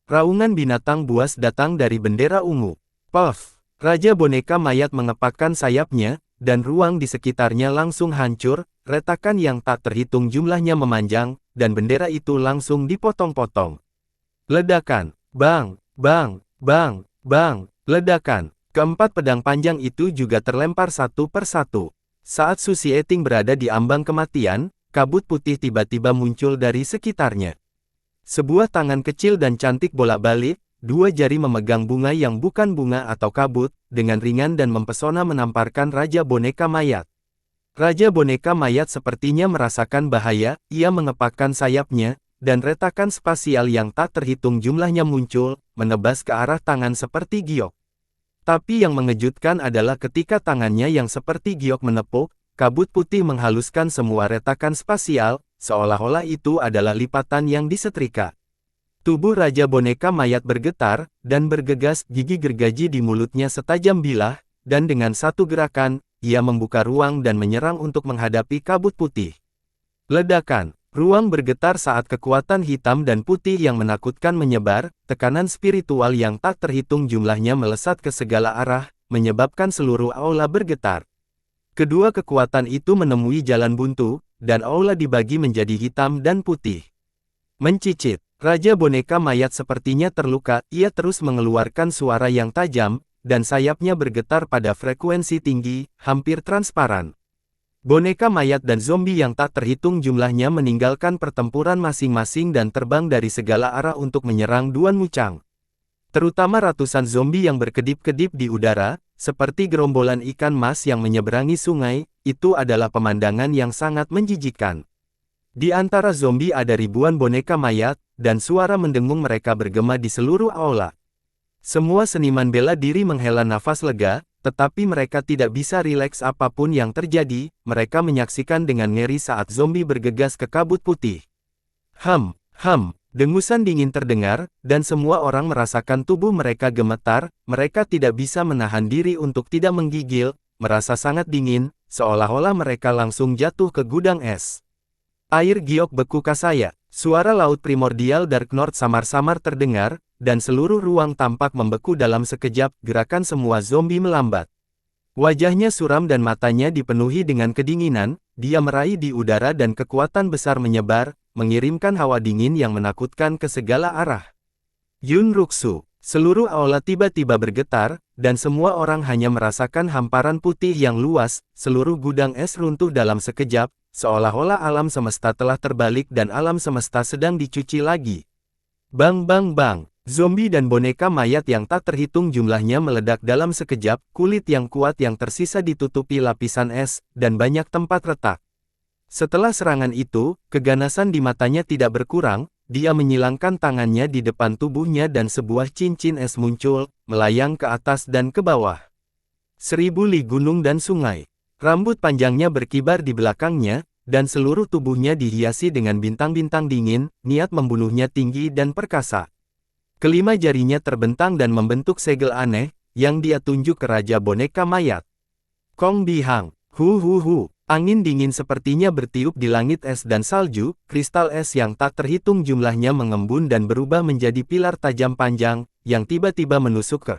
Raungan binatang buas datang dari bendera ungu. Puff! Raja Boneka Mayat mengepakkan sayapnya, dan ruang di sekitarnya langsung hancur, retakan yang tak terhitung jumlahnya memanjang, dan bendera itu langsung dipotong-potong. Ledakan! Bang! Bang! Bang! Bang! Ledakan! Keempat pedang panjang itu juga terlempar satu per satu. Saat Su Xieting berada di ambang kematian, kabut putih tiba-tiba muncul dari sekitarnya. Sebuah tangan kecil dan cantik bolak-balik, 2 jari memegang bunga yang bukan bunga atau kabut, dengan ringan dan mempesona menamparkan Raja Boneka Mayat. Raja Boneka Mayat sepertinya merasakan bahaya, ia mengepakkan sayapnya, dan retakan spasial yang tak terhitung jumlahnya muncul, menebas ke arah tangan seperti giok. Tapi yang mengejutkan adalah ketika tangannya yang seperti giok menepuk, kabut putih menghaluskan semua retakan spasial, seolah-olah itu adalah lipatan yang disetrika. Tubuh Raja Boneka Mayat bergetar, dan bergegas, gigi gergaji di mulutnya setajam bilah, dan dengan satu gerakan, ia membuka ruang dan menyerang untuk menghadapi kabut putih. Ledakan. Ruang bergetar saat kekuatan hitam dan putih yang menakutkan menyebar, tekanan spiritual yang tak terhitung jumlahnya melesat ke segala arah, menyebabkan seluruh aula bergetar. Kedua kekuatan itu menemui jalan buntu, dan aula dibagi menjadi hitam dan putih. Mencicit, Raja Boneka Mayat sepertinya terluka, ia terus mengeluarkan suara yang tajam, dan sayapnya bergetar pada frekuensi tinggi, hampir transparan. Boneka mayat dan zombie yang tak terhitung jumlahnya meninggalkan pertempuran masing-masing dan terbang dari segala arah untuk menyerang Duan Wuchang. Terutama ratusan zombie yang berkedip-kedip di udara, seperti gerombolan ikan mas yang menyeberangi sungai, itu adalah pemandangan yang sangat menjijikkan. Di antara zombie ada ribuan boneka mayat, dan suara mendengung mereka bergema di seluruh aula. Semua seniman bela diri menghela nafas lega, tetapi mereka tidak bisa rileks apapun yang terjadi, mereka menyaksikan dengan ngeri saat zombie bergegas ke kabut putih. Dengusan dingin terdengar, dan semua orang merasakan tubuh mereka gemetar, mereka tidak bisa menahan diri untuk tidak menggigil, merasa sangat dingin, seolah-olah mereka langsung jatuh ke gudang es. Air giok beku kasaya, suara laut primordial Dark North samar-samar terdengar, dan seluruh ruang tampak membeku dalam sekejap, gerakan semua zombie melambat. Wajahnya suram dan matanya dipenuhi dengan kedinginan, dia meraih di udara dan kekuatan besar menyebar, mengirimkan hawa dingin yang menakutkan ke segala arah. Yun Ruxu, seluruh aula tiba-tiba bergetar, dan semua orang hanya merasakan hamparan putih yang luas, seluruh gudang es runtuh dalam sekejap, seolah-olah alam semesta telah terbalik dan alam semesta sedang dicuci lagi. Bang bang bang. Zombie dan boneka mayat yang tak terhitung jumlahnya meledak dalam sekejap, kulit yang kuat yang tersisa ditutupi lapisan es, dan banyak tempat retak. Setelah serangan itu, keganasan di matanya tidak berkurang, dia menyilangkan tangannya di depan tubuhnya dan sebuah cincin es muncul, melayang ke atas dan ke bawah. 1000 li gunung dan sungai. Rambut panjangnya berkibar di belakangnya, dan seluruh tubuhnya dihiasi dengan bintang-bintang dingin, niat membunuhnya tinggi dan perkasa. Kelima jarinya terbentang dan membentuk segel aneh, yang dia tunjuk ke Raja Boneka Mayat. Kong Bihang, angin dingin sepertinya bertiup di langit es dan salju, kristal es yang tak terhitung jumlahnya mengembun dan berubah menjadi pilar tajam panjang, yang tiba-tiba menusuk ke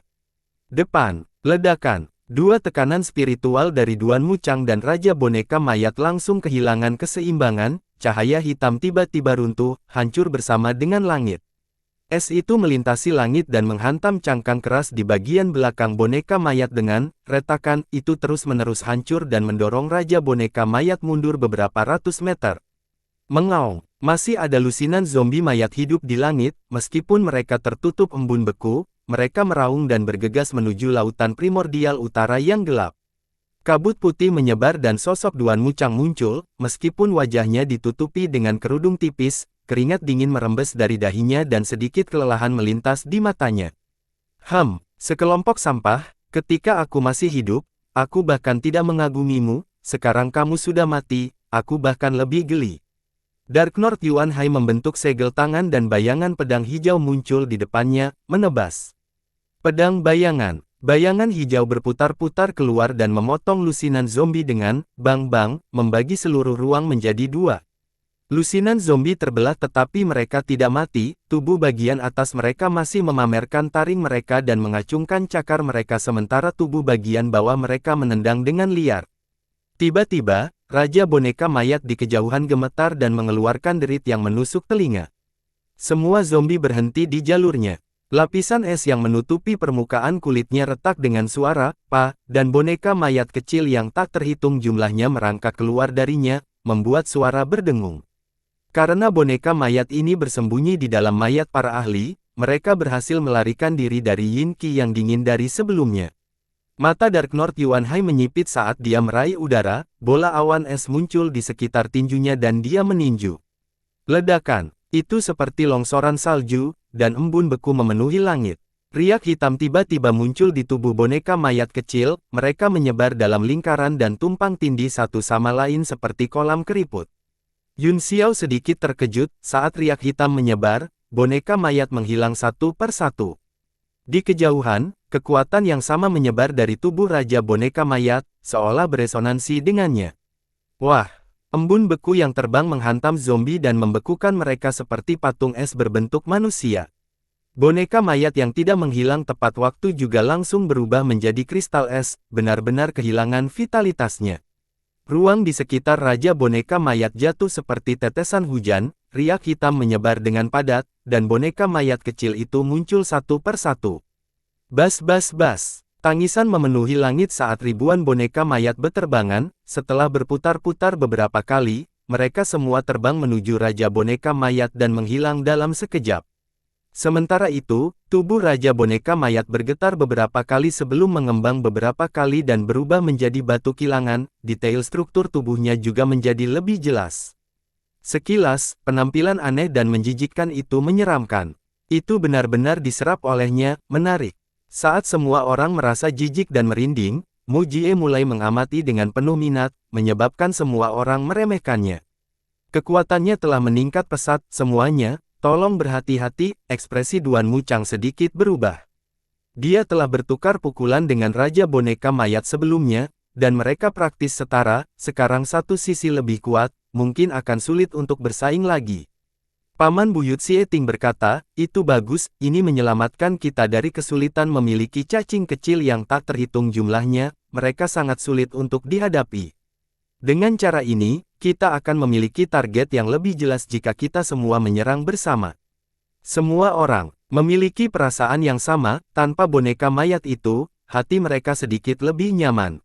depan. Ledakan, dua tekanan spiritual dari Duan Wuchang dan Raja Boneka Mayat langsung kehilangan keseimbangan, cahaya hitam tiba-tiba runtuh, hancur bersama dengan langit. Es itu melintasi langit dan menghantam cangkang keras di bagian belakang boneka mayat dengan, retakan, itu terus-menerus hancur dan mendorong Raja Boneka Mayat mundur beberapa ratus meter. Mengaung, masih ada lusinan zombie mayat hidup di langit, meskipun mereka tertutup embun beku, mereka meraung dan bergegas menuju lautan primordial utara yang gelap. Kabut putih menyebar dan sosok Duan Wuchang muncul, meskipun wajahnya ditutupi dengan kerudung tipis, keringat dingin merembes dari dahinya dan sedikit kelelahan melintas di matanya. Sekelompok sampah, ketika aku masih hidup, aku bahkan tidak mengagumimu, sekarang kamu sudah mati, aku bahkan lebih geli. Dark North Yuan Hai membentuk segel tangan dan bayangan pedang hijau muncul di depannya, menebas. Pedang bayangan. Bayangan hijau berputar-putar keluar dan memotong lusinan zombie dengan, bang-bang, membagi seluruh ruang menjadi dua. Lusinan zombie terbelah tetapi mereka tidak mati, tubuh bagian atas mereka masih memamerkan taring mereka dan mengacungkan cakar mereka sementara tubuh bagian bawah mereka menendang dengan liar. Tiba-tiba, Raja Boneka Mayat di kejauhan gemetar dan mengeluarkan derit yang menusuk telinga. Semua zombie berhenti di jalurnya. Lapisan es yang menutupi permukaan kulitnya retak dengan suara, dan boneka mayat kecil yang tak terhitung jumlahnya merangkak keluar darinya, membuat suara berdengung. Karena boneka mayat ini bersembunyi di dalam mayat para ahli, mereka berhasil melarikan diri dari Yin Qi yang dingin dari sebelumnya. Mata Dark North Yuan Hai menyipit saat dia meraih udara, bola awan es muncul di sekitar tinjunya dan dia meninju. Ledakan, itu seperti longsoran salju, dan embun beku memenuhi langit. Riak hitam tiba-tiba muncul di tubuh boneka mayat kecil, mereka menyebar dalam lingkaran dan tumpang tindih satu sama lain seperti kolam keriput. Yun Xiao sedikit terkejut, saat riak hitam menyebar, boneka mayat menghilang satu per satu. Di kejauhan, kekuatan yang sama menyebar dari tubuh Raja Boneka Mayat, seolah beresonansi dengannya. Wah, embun beku yang terbang menghantam zombie dan membekukan mereka seperti patung es berbentuk manusia. Boneka mayat yang tidak menghilang tepat waktu juga langsung berubah menjadi kristal es, benar-benar kehilangan vitalitasnya. Ruang di sekitar Raja Boneka Mayat jatuh seperti tetesan hujan, riak hitam menyebar dengan padat, dan boneka mayat kecil itu muncul satu per satu. Bas bas bas, Tangisan memenuhi langit saat ribuan boneka mayat beterbangan. Setelah berputar-putar beberapa kali, mereka semua terbang menuju Raja Boneka Mayat dan menghilang dalam sekejap. Sementara itu, tubuh Raja Boneka Mayat bergetar beberapa kali sebelum mengembang beberapa kali dan berubah menjadi batu kilangan. Detail struktur tubuhnya juga menjadi lebih jelas. Sekilas, penampilan aneh dan menjijikkan itu menyeramkan. Itu benar-benar diserap olehnya, menarik. Saat semua orang merasa jijik dan merinding, Mu Jie mulai mengamati dengan penuh minat, menyebabkan semua orang meremehkannya. Kekuatannya telah meningkat pesat, semuanya, tolong berhati-hati. Ekspresi Duan Wuchang sedikit berubah. Dia telah bertukar pukulan dengan Raja Boneka Mayat sebelumnya, dan mereka praktis setara. Sekarang satu sisi lebih kuat, mungkin akan sulit untuk bersaing lagi. Paman Buyut Xieting berkata, itu bagus, ini menyelamatkan kita dari kesulitan memiliki cacing kecil yang tak terhitung jumlahnya, mereka sangat sulit untuk dihadapi. Dengan cara ini, kita akan memiliki target yang lebih jelas jika kita semua menyerang bersama. Semua orang memiliki perasaan yang sama. Tanpa boneka mayat itu, hati mereka sedikit lebih nyaman.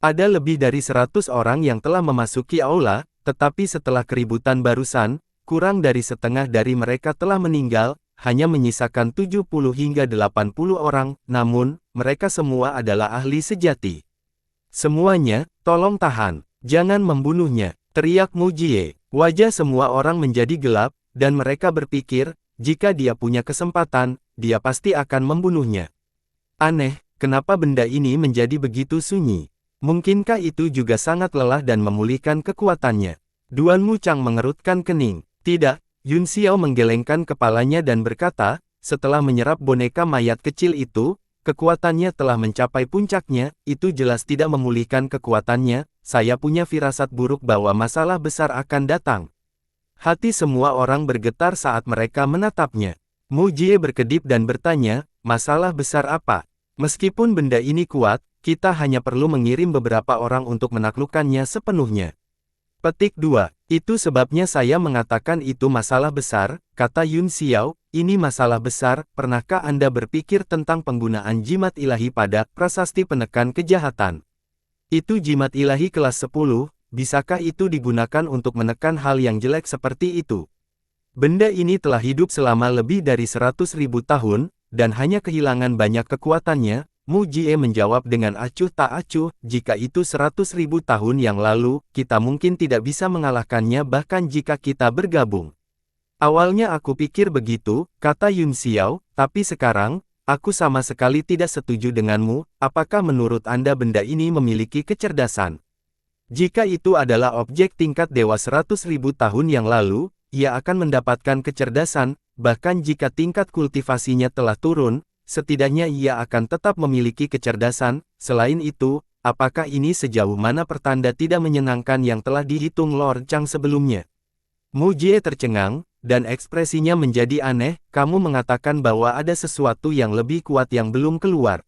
Ada lebih dari 100 orang yang telah memasuki aula, tetapi setelah keributan barusan, kurang dari setengah dari mereka telah meninggal, hanya menyisakan 70 hingga 80 orang, namun, mereka semua adalah ahli sejati. Semuanya, tolong tahan, jangan membunuhnya, teriak Mu Jie. Wajah semua orang menjadi gelap, dan mereka berpikir, jika dia punya kesempatan, dia pasti akan membunuhnya. Aneh, kenapa benda ini menjadi begitu sunyi? Mungkinkah itu juga sangat lelah dan memulihkan kekuatannya? Duan Wuchang mengerutkan kening. Tidak, Yun Xiao menggelengkan kepalanya dan berkata, setelah menyerap boneka mayat kecil itu, kekuatannya telah mencapai puncaknya, itu jelas tidak memulihkan kekuatannya, saya punya firasat buruk bahwa masalah besar akan datang. Hati semua orang bergetar saat mereka menatapnya. Mu Jie berkedip dan bertanya, masalah besar apa? Meskipun benda ini kuat, kita hanya perlu mengirim beberapa orang untuk menaklukkannya sepenuhnya. Petik 2. Itu sebabnya saya mengatakan itu masalah besar, kata Yun Xiao, ini masalah besar. Pernahkah Anda berpikir tentang penggunaan jimat ilahi pada prasasti penekan kejahatan? Itu jimat ilahi kelas 10, bisakah itu digunakan untuk menekan hal yang jelek seperti itu? Benda ini telah hidup selama lebih dari 100.000 tahun, dan hanya kehilangan banyak kekuatannya. Mu Jie menjawab dengan acuh tak acuh, jika itu 100.000 tahun yang lalu, kita mungkin tidak bisa mengalahkannya bahkan jika kita bergabung. Awalnya aku pikir begitu, kata Yun Xiao, tapi sekarang, aku sama sekali tidak setuju denganmu. Apakah menurut Anda benda ini memiliki kecerdasan? Jika itu adalah objek tingkat dewa 100.000 tahun yang lalu, ia akan mendapatkan kecerdasan, bahkan jika tingkat kultivasinya telah turun, setidaknya ia akan tetap memiliki kecerdasan. Selain itu, apakah ini sejauh mana pertanda tidak menyenangkan yang telah dihitung Lord Chang sebelumnya? Mu Jie tercengang, dan ekspresinya menjadi aneh. Kamu mengatakan bahwa ada sesuatu yang lebih kuat yang belum keluar.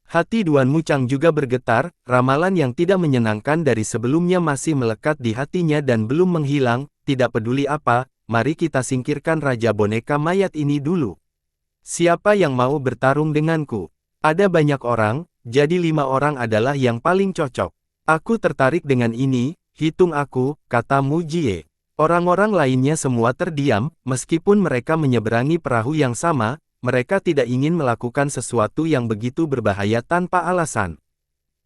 Hati Duan Wuchang juga bergetar, ramalan yang tidak menyenangkan dari sebelumnya masih melekat di hatinya dan belum menghilang. Tidak peduli apa, mari kita singkirkan Raja Boneka Mayat ini dulu. Siapa yang mau bertarung denganku? Ada banyak orang, jadi 5 orang adalah yang paling cocok. Aku tertarik dengan ini, hitung aku, kata Mu Jie. Orang-orang lainnya semua terdiam, meskipun mereka menyeberangi perahu yang sama, mereka tidak ingin melakukan sesuatu yang begitu berbahaya tanpa alasan.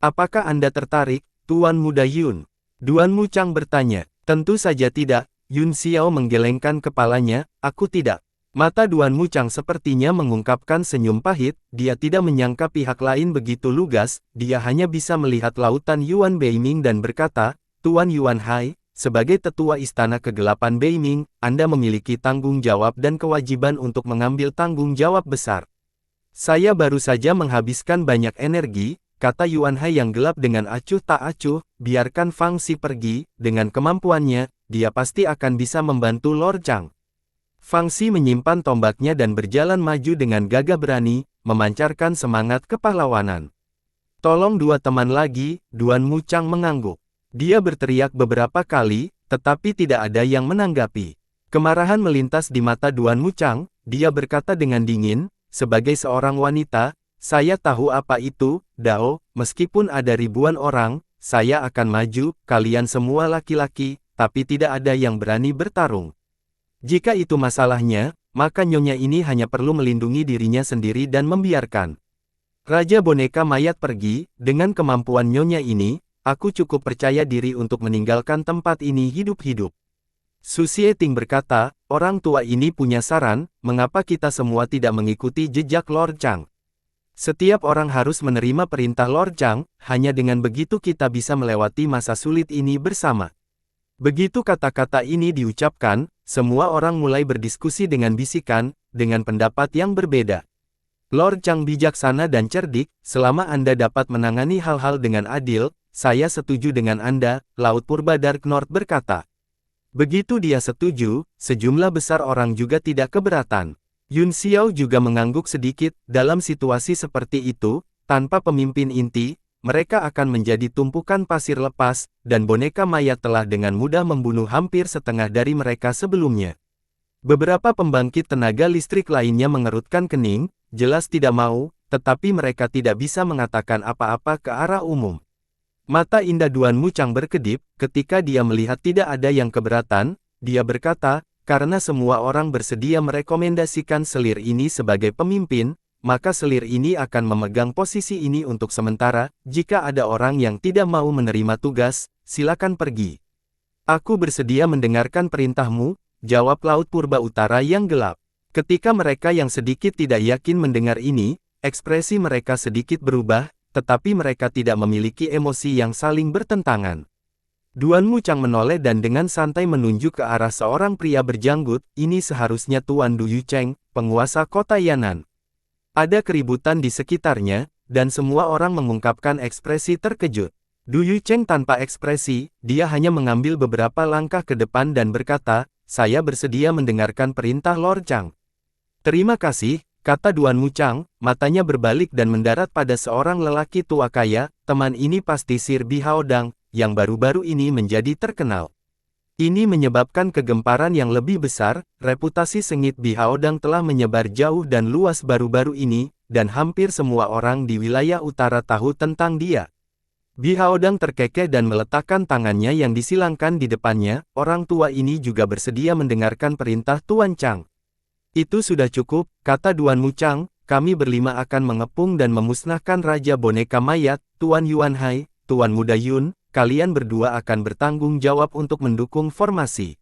Apakah Anda tertarik, Tuan Muda Yun? Duan Wuchang bertanya. Tentu saja tidak, Yun Xiao menggelengkan kepalanya, aku tidak. Mata Duan Wuchang sepertinya mengungkapkan senyum pahit, dia tidak menyangka pihak lain begitu lugas, dia hanya bisa melihat lautan Yuan Beiming dan berkata, Tuan Yuan Hai, sebagai tetua Istana Kegelapan Beiming, Anda memiliki tanggung jawab dan kewajiban untuk mengambil tanggung jawab besar. Saya baru saja menghabiskan banyak energi, kata Yuan Hai yang gelap dengan acuh tak acuh, biarkan Fang Xi pergi, dengan kemampuannya, dia pasti akan bisa membantu Lord Chang. Fang Xi menyimpan tombaknya dan berjalan maju dengan gagah berani, memancarkan semangat kepahlawanan. Tolong 2 teman lagi, Duan Wuchang mengangguk. Dia berteriak beberapa kali, tetapi tidak ada yang menanggapi. Kemarahan melintas di mata Duan Wuchang, dia berkata dengan dingin, sebagai seorang wanita, Saya tahu apa itu, Dao, meskipun ada ribuan orang, saya akan maju, kalian semua laki-laki, tapi tidak ada yang berani bertarung. Jika itu masalahnya, maka nyonya ini hanya perlu melindungi dirinya sendiri dan membiarkan Raja Boneka Mayat pergi. Dengan kemampuan nyonya ini, aku cukup percaya diri untuk meninggalkan tempat ini hidup-hidup. Su Xieting berkata, orang tua ini punya saran, mengapa kita semua tidak mengikuti jejak Lord Chang? Setiap orang harus menerima perintah Lord Chang, hanya dengan begitu kita bisa melewati masa sulit ini bersama. Begitu kata-kata ini diucapkan, semua orang mulai berdiskusi dengan bisikan, dengan pendapat yang berbeda. Lord Chang bijaksana dan cerdik, selama Anda dapat menangani hal-hal dengan adil, saya setuju dengan Anda, Laut Purba Dark North berkata. Begitu dia setuju, sejumlah besar orang juga tidak keberatan. Yun Xiao juga mengangguk sedikit, dalam situasi seperti itu, tanpa pemimpin inti, mereka akan menjadi tumpukan pasir lepas, dan boneka mayat telah dengan mudah membunuh hampir setengah dari mereka sebelumnya. Beberapa pembangkit tenaga listrik lainnya mengerutkan kening, jelas tidak mau, tetapi mereka tidak bisa mengatakan apa-apa ke arah umum. Mata indah Duan Wuchang berkedip, ketika dia melihat tidak ada yang keberatan, dia berkata, karena semua orang bersedia merekomendasikan selir ini sebagai pemimpin, maka selir ini akan memegang posisi ini untuk sementara. Jika ada orang yang tidak mau menerima tugas, silakan pergi. Aku bersedia mendengarkan perintahmu, jawab Laut Purba Utara yang gelap. Ketika mereka yang sedikit tidak yakin mendengar ini, ekspresi mereka sedikit berubah, tetapi mereka tidak memiliki emosi yang saling bertentangan. Duan Wuchang menoleh dan dengan santai menunjuk ke arah seorang pria berjanggut, ini seharusnya Tuan Du Yucheng, penguasa kota Yan'an. Ada keributan di sekitarnya, dan semua orang mengungkapkan ekspresi terkejut. Du Yucheng tanpa ekspresi, dia hanya mengambil beberapa langkah ke depan dan berkata, saya bersedia mendengarkan perintah Lord Chang. Terima kasih, kata Duan Wuchang, matanya berbalik dan mendarat pada seorang lelaki tua kaya, teman ini pasti Sir Bihaodang, yang baru-baru ini menjadi terkenal. Ini menyebabkan kegemparan yang lebih besar, reputasi sengit Bihaodang telah menyebar jauh dan luas baru-baru ini, dan hampir semua orang di wilayah utara tahu tentang dia. Bihaodang terkekeh dan meletakkan tangannya yang disilangkan di depannya, orang tua ini juga bersedia mendengarkan perintah Tuan Chang. Itu sudah cukup, kata Duan Wuchang, kami berlima akan mengepung dan memusnahkan Raja Boneka Mayat, Tuan Yuan Hai, Tuan Muda Yun, kalian berdua akan bertanggung jawab untuk mendukung formasi.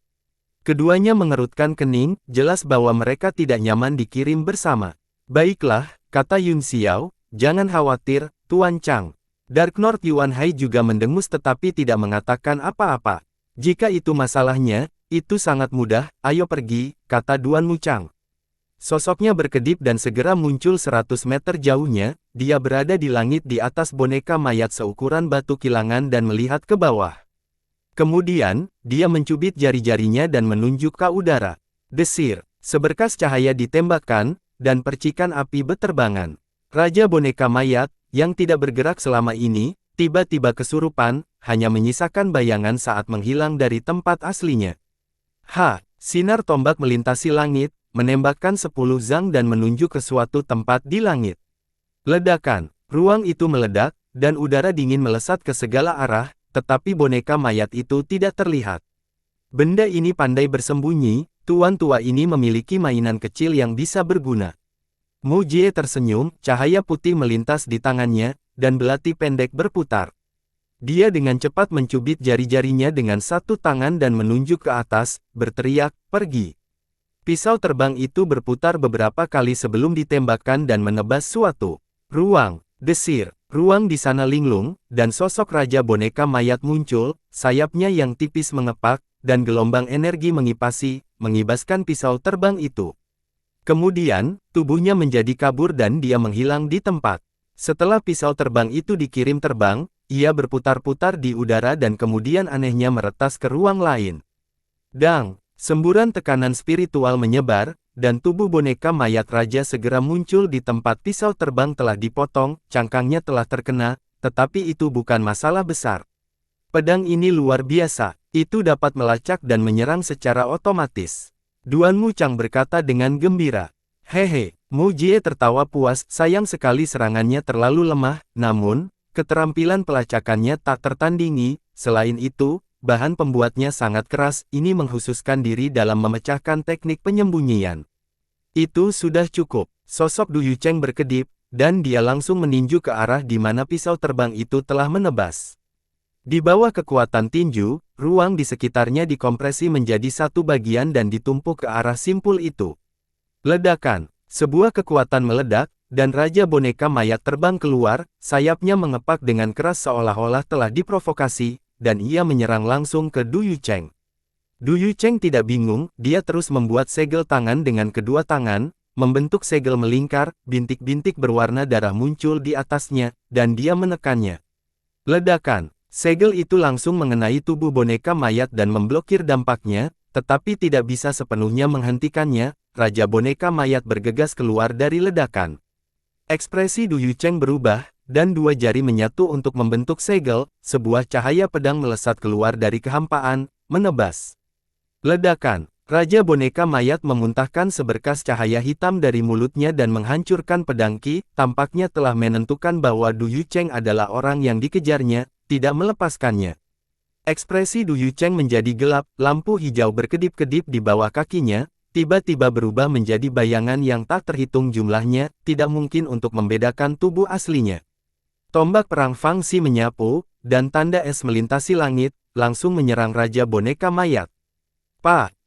Keduanya mengerutkan kening, jelas bahwa mereka tidak nyaman dikirim bersama. Baiklah, kata Yun Xiao, jangan khawatir, Tuan Chang. Dark North Yuan Hai juga mendengus tetapi tidak mengatakan apa-apa. Jika itu masalahnya, itu sangat mudah, ayo pergi, kata Duan Wuchang. Sosoknya berkedip dan segera muncul 100 meter jauhnya, dia berada di langit di atas boneka mayat seukuran batu kilangan dan melihat ke bawah. Kemudian, dia mencubit jari-jarinya dan menunjuk ke udara. Desir, seberkas cahaya ditembakkan, dan percikan api beterbangan. Raja boneka mayat, yang tidak bergerak selama ini, tiba-tiba kesurupan, hanya menyisakan bayangan saat menghilang dari tempat aslinya. Sinar tombak melintasi langit, menembakkan 10 zang dan menunjuk ke suatu tempat di langit. Ledakan, ruang itu meledak, dan udara dingin melesat ke segala arah, tetapi boneka mayat itu tidak terlihat. Benda ini pandai bersembunyi, tuan tua ini memiliki mainan kecil yang bisa berguna. Mu Jie tersenyum, cahaya putih melintas di tangannya, dan belati pendek berputar. Dia dengan cepat mencubit jari-jarinya dengan satu tangan dan menunjuk ke atas, berteriak, pergi. Pisau terbang itu berputar beberapa kali sebelum ditembakkan dan menebas suatu ruang. Desir, ruang di sana linglung, dan sosok Raja Boneka Mayat muncul, sayapnya yang tipis mengepak, dan gelombang energi mengibaskan pisau terbang itu. Kemudian, tubuhnya menjadi kabur dan dia menghilang di tempat. Setelah pisau terbang itu dikirim terbang, ia berputar-putar di udara dan kemudian anehnya meretas ke ruang lain. Dang! Semburan tekanan spiritual menyebar, dan tubuh boneka mayat raja segera muncul di tempat pisau terbang telah dipotong, cangkangnya telah terkena, tetapi itu bukan masalah besar. Pedang ini luar biasa, itu dapat melacak dan menyerang secara otomatis. Duan Wuchang berkata dengan gembira. Hehe, Mu Jie tertawa puas, sayang sekali serangannya terlalu lemah, namun, keterampilan pelacakannya tak tertandingi, selain itu, bahan pembuatnya sangat keras, ini menghususkan diri dalam memecahkan teknik penyembunyian. Itu sudah cukup, sosok Du Yucheng berkedip, dan dia langsung meninju ke arah di mana pisau terbang itu telah menebas. Di bawah kekuatan tinju, ruang di sekitarnya dikompresi menjadi satu bagian dan ditumpuk ke arah simpul itu. Ledakan, sebuah kekuatan meledak, dan Raja Boneka Mayat terbang keluar, sayapnya mengepak dengan keras seolah-olah telah diprovokasi, dan ia menyerang langsung ke Du Yucheng. Du Yucheng tidak bingung, dia terus membuat segel tangan dengan kedua tangan, membentuk segel melingkar, bintik-bintik berwarna darah muncul di atasnya, dan dia menekannya. Ledakan, segel itu langsung mengenai tubuh boneka mayat dan memblokir dampaknya, tetapi tidak bisa sepenuhnya menghentikannya. Raja Boneka Mayat bergegas keluar dari ledakan. Ekspresi Du Yucheng berubah, dan dua jari menyatu untuk membentuk segel, sebuah cahaya pedang melesat keluar dari kehampaan, menebas. Ledakan, Raja Boneka Mayat memuntahkan seberkas cahaya hitam dari mulutnya dan menghancurkan pedang Qi, tampaknya telah menentukan bahwa Du Yucheng adalah orang yang dikejarnya, tidak melepaskannya. Ekspresi Du Yucheng menjadi gelap, lampu hijau berkedip-kedip di bawah kakinya, tiba-tiba berubah menjadi bayangan yang tak terhitung jumlahnya, tidak mungkin untuk membedakan tubuh aslinya. Tombak perang Fang Xi menyapu, dan tanda es melintasi langit, langsung menyerang Raja Boneka Mayat.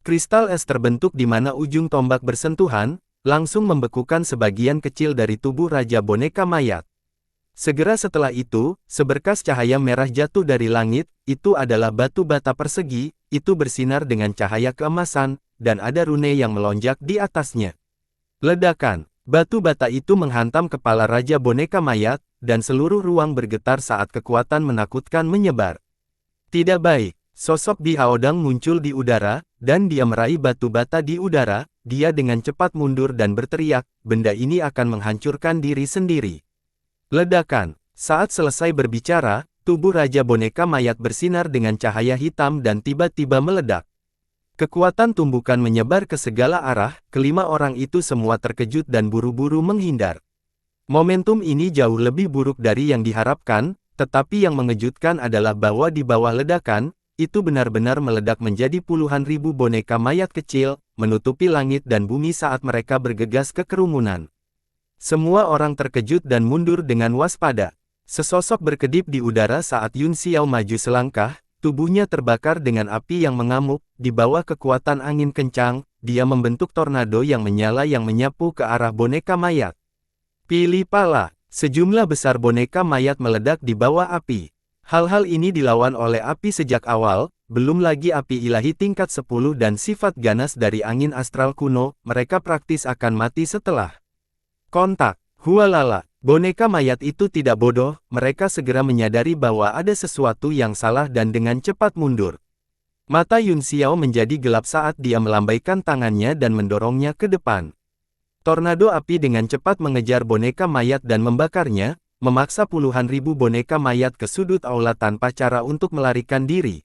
Kristal es terbentuk di mana ujung tombak bersentuhan, langsung membekukan sebagian kecil dari tubuh Raja Boneka Mayat. Segera setelah itu, seberkas cahaya merah jatuh dari langit, itu adalah batu bata persegi, itu bersinar dengan cahaya keemasan, dan ada rune yang melonjak di atasnya. Ledakan, batu bata itu menghantam kepala Raja Boneka Mayat, dan seluruh ruang bergetar saat kekuatan menakutkan menyebar. Tidak baik. Sosok Bi Haodang muncul di udara, dan dia meraih batu bata di udara, dia dengan cepat mundur dan berteriak, benda ini akan menghancurkan diri sendiri. Ledakan, saat selesai berbicara, tubuh Raja Boneka Mayat bersinar dengan cahaya hitam dan tiba-tiba meledak. Kekuatan tumbukan menyebar ke segala arah, kelima orang itu semua terkejut dan buru-buru menghindar. Momentum ini jauh lebih buruk dari yang diharapkan, tetapi yang mengejutkan adalah bahwa di bawah ledakan, itu benar-benar meledak menjadi puluhan ribu boneka mayat kecil, menutupi langit dan bumi saat mereka bergegas ke kerumunan. Semua orang terkejut dan mundur dengan waspada. Sesosok berkedip di udara saat Yun Xiao maju selangkah, tubuhnya terbakar dengan api yang mengamuk, di bawah kekuatan angin kencang, dia membentuk tornado yang menyala yang menyapu ke arah boneka mayat. Pilih pala, sejumlah besar boneka mayat meledak di bawah api. Hal-hal ini dilawan oleh api sejak awal, belum lagi api ilahi tingkat 10 dan sifat ganas dari angin astral kuno, mereka praktis akan mati setelah kontak. Hualala, boneka mayat itu tidak bodoh, mereka segera menyadari bahwa ada sesuatu yang salah dan dengan cepat mundur. Mata Yun Xiao menjadi gelap saat dia melambaikan tangannya dan mendorongnya ke depan. Tornado api dengan cepat mengejar boneka mayat dan membakarnya, memaksa puluhan ribu boneka mayat ke sudut aula tanpa cara untuk melarikan diri.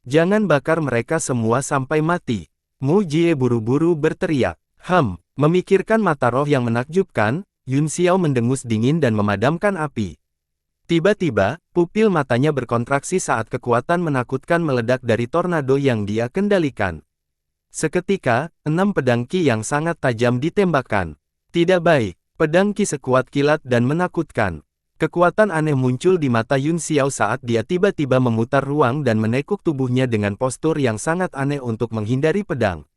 Jangan bakar mereka semua sampai mati. Mu Jie buru-buru berteriak. Memikirkan mata roh yang menakjubkan, Yun Xiao mendengus dingin dan memadamkan api. Tiba-tiba, pupil matanya berkontraksi saat kekuatan menakutkan meledak dari tornado yang dia kendalikan. Seketika, 6 pedang Qi yang sangat tajam ditembakkan. Tidak baik. Pedang Qi sekuat kilat dan menakutkan. Kekuatan aneh muncul di mata Yun Xiao saat dia tiba-tiba memutar ruang dan menekuk tubuhnya dengan postur yang sangat aneh untuk menghindari pedang.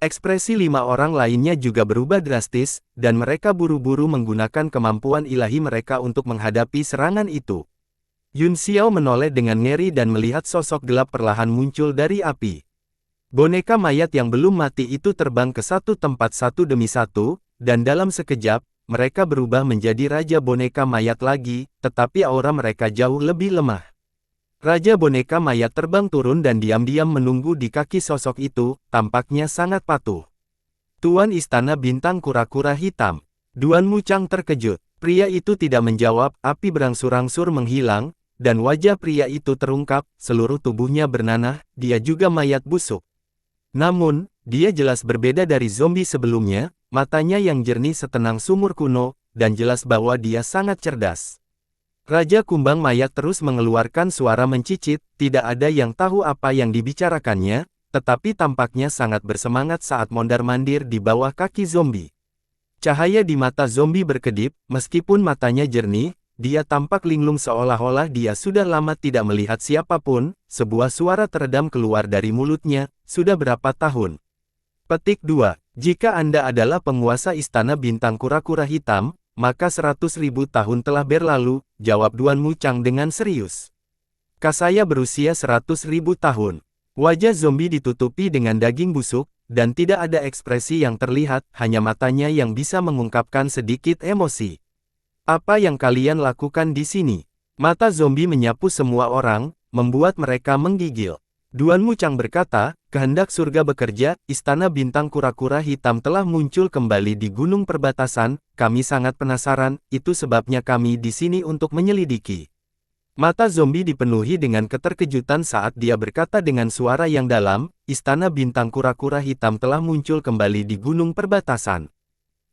Ekspresi 5 orang lainnya juga berubah drastis, dan mereka buru-buru menggunakan kemampuan ilahi mereka untuk menghadapi serangan itu. Yun Xiao menoleh dengan ngeri dan melihat sosok gelap perlahan muncul dari api. Boneka mayat yang belum mati itu terbang ke satu tempat satu demi satu, dan dalam sekejap, mereka berubah menjadi Raja Boneka Mayat lagi, tetapi aura mereka jauh lebih lemah. Raja Boneka Mayat terbang turun dan diam-diam menunggu di kaki sosok itu, tampaknya sangat patuh. Tuan Istana Bintang Kura-Kura Hitam. Duan Muchang terkejut. Pria itu tidak menjawab, api berangsur-angsur menghilang, dan wajah pria itu terungkap, seluruh tubuhnya bernanah, dia juga mayat busuk. Namun, dia jelas berbeda dari zombie sebelumnya. matanya yang jernih setenang sumur kuno, dan jelas bahwa dia sangat cerdas. Raja Kumbang Mayat terus mengeluarkan suara mencicit, tidak ada yang tahu apa yang dibicarakannya, tetapi tampaknya sangat bersemangat saat mondar-mandir di bawah kaki zombie. Cahaya di mata zombie berkedip, meskipun matanya jernih, dia tampak linglung seolah-olah dia sudah lama tidak melihat siapapun. Sebuah suara teredam keluar dari mulutnya, sudah berapa tahun? Petik 2. Jika Anda adalah penguasa istana bintang kura-kura hitam, maka 100.000 tahun telah berlalu, jawab Duan Wuchang dengan serius. Saya berusia 100.000 tahun. Wajah zombie ditutupi dengan daging busuk, dan tidak ada ekspresi yang terlihat, hanya matanya yang bisa mengungkapkan sedikit emosi. Apa yang kalian lakukan di sini? Mata zombie menyapu semua orang, membuat mereka menggigil. Duan Wuchang berkata, kehendak surga bekerja, istana bintang kura-kura hitam telah muncul kembali di gunung perbatasan, kami sangat penasaran, itu sebabnya kami di sini untuk menyelidiki. Mata zombie dipenuhi dengan keterkejutan saat dia berkata dengan suara yang dalam, istana bintang kura-kura hitam telah muncul kembali di gunung perbatasan.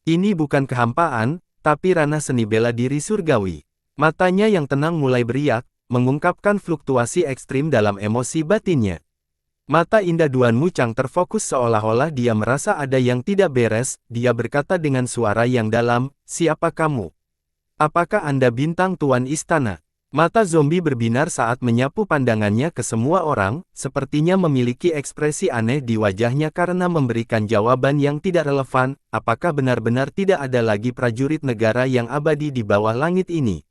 Ini bukan kehampaan, tapi ranah seni bela diri surgawi. Matanya yang tenang mulai beriak, mengungkapkan fluktuasi ekstrim dalam emosi batinnya. Mata indah Duan Wuchang terfokus seolah-olah dia merasa ada yang tidak beres, dia berkata dengan suara yang dalam, siapa kamu? Apakah Anda bintang tuan istana? Mata zombie berbinar saat menyapu pandangannya ke semua orang, sepertinya memiliki ekspresi aneh di wajahnya karena memberikan jawaban yang tidak relevan, apakah benar-benar tidak ada lagi prajurit negara yang abadi di bawah langit ini?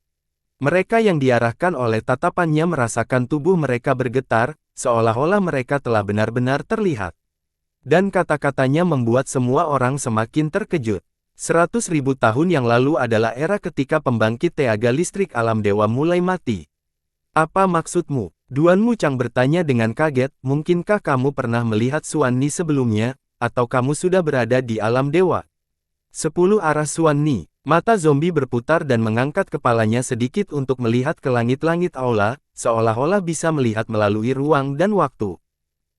Mereka yang diarahkan oleh tatapannya merasakan tubuh mereka bergetar, seolah-olah mereka telah benar-benar terlihat. Dan kata-katanya membuat semua orang semakin terkejut. 100.000 tahun yang lalu adalah era ketika pembangkit tenaga listrik alam dewa mulai mati. Apa maksudmu? Duan Wuchang bertanya dengan kaget, mungkinkah kamu pernah melihat Xuan Ni sebelumnya, atau kamu sudah berada di alam dewa? 10 arah Xuan Ni. Mata zombie berputar dan mengangkat kepalanya sedikit untuk melihat ke langit-langit aula, seolah-olah bisa melihat melalui ruang dan waktu.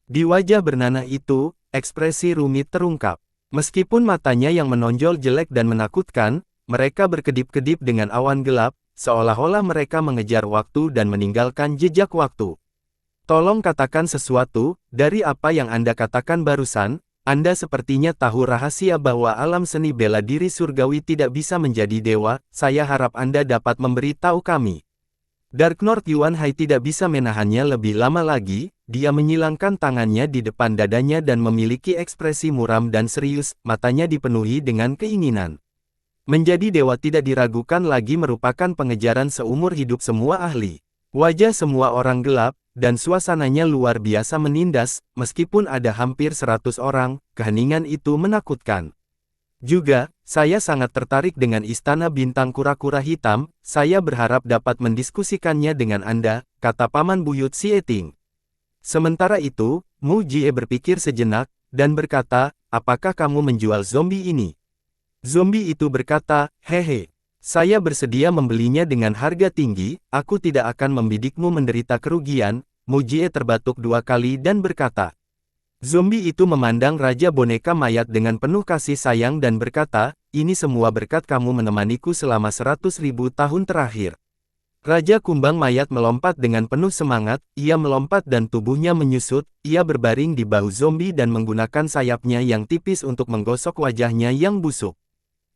Di wajah bernanah itu, ekspresi rumit terungkap. Meskipun matanya yang menonjol jelek dan menakutkan, mereka berkedip-kedip dengan awan gelap, seolah-olah mereka mengejar waktu dan meninggalkan jejak waktu. Tolong katakan sesuatu, dari apa yang Anda katakan barusan, Anda sepertinya tahu rahasia bahwa alam seni bela diri surgawi tidak bisa menjadi dewa, saya harap Anda dapat memberitahu kami. Dark Lord Yuan Hai tidak bisa menahannya lebih lama lagi, dia menyilangkan tangannya di depan dadanya dan memiliki ekspresi muram dan serius, matanya dipenuhi dengan keinginan. Menjadi dewa tidak diragukan lagi merupakan pengejaran seumur hidup semua ahli. Wajah semua orang gelap, dan suasananya luar biasa menindas, meskipun ada hampir 100 orang, keheningan itu menakutkan. Juga, saya sangat tertarik dengan istana bintang kura-kura hitam, saya berharap dapat mendiskusikannya dengan Anda, kata Paman Buyut Xieting. Sementara itu, Mu Jie berpikir sejenak, dan berkata, apakah kamu menjual zombie ini? Zombie itu berkata, hehe, saya bersedia membelinya dengan harga tinggi, aku tidak akan membidikmu menderita kerugian. Mu Jie terbatuk 2 kali dan berkata. Zombie itu memandang Raja Boneka Mayat dengan penuh kasih sayang dan berkata, ini semua berkat kamu menemaniku selama 100.000 tahun terakhir. Raja Kumbang Mayat melompat dengan penuh semangat, ia melompat dan tubuhnya menyusut, ia berbaring di bahu zombie dan menggunakan sayapnya yang tipis untuk menggosok wajahnya yang busuk.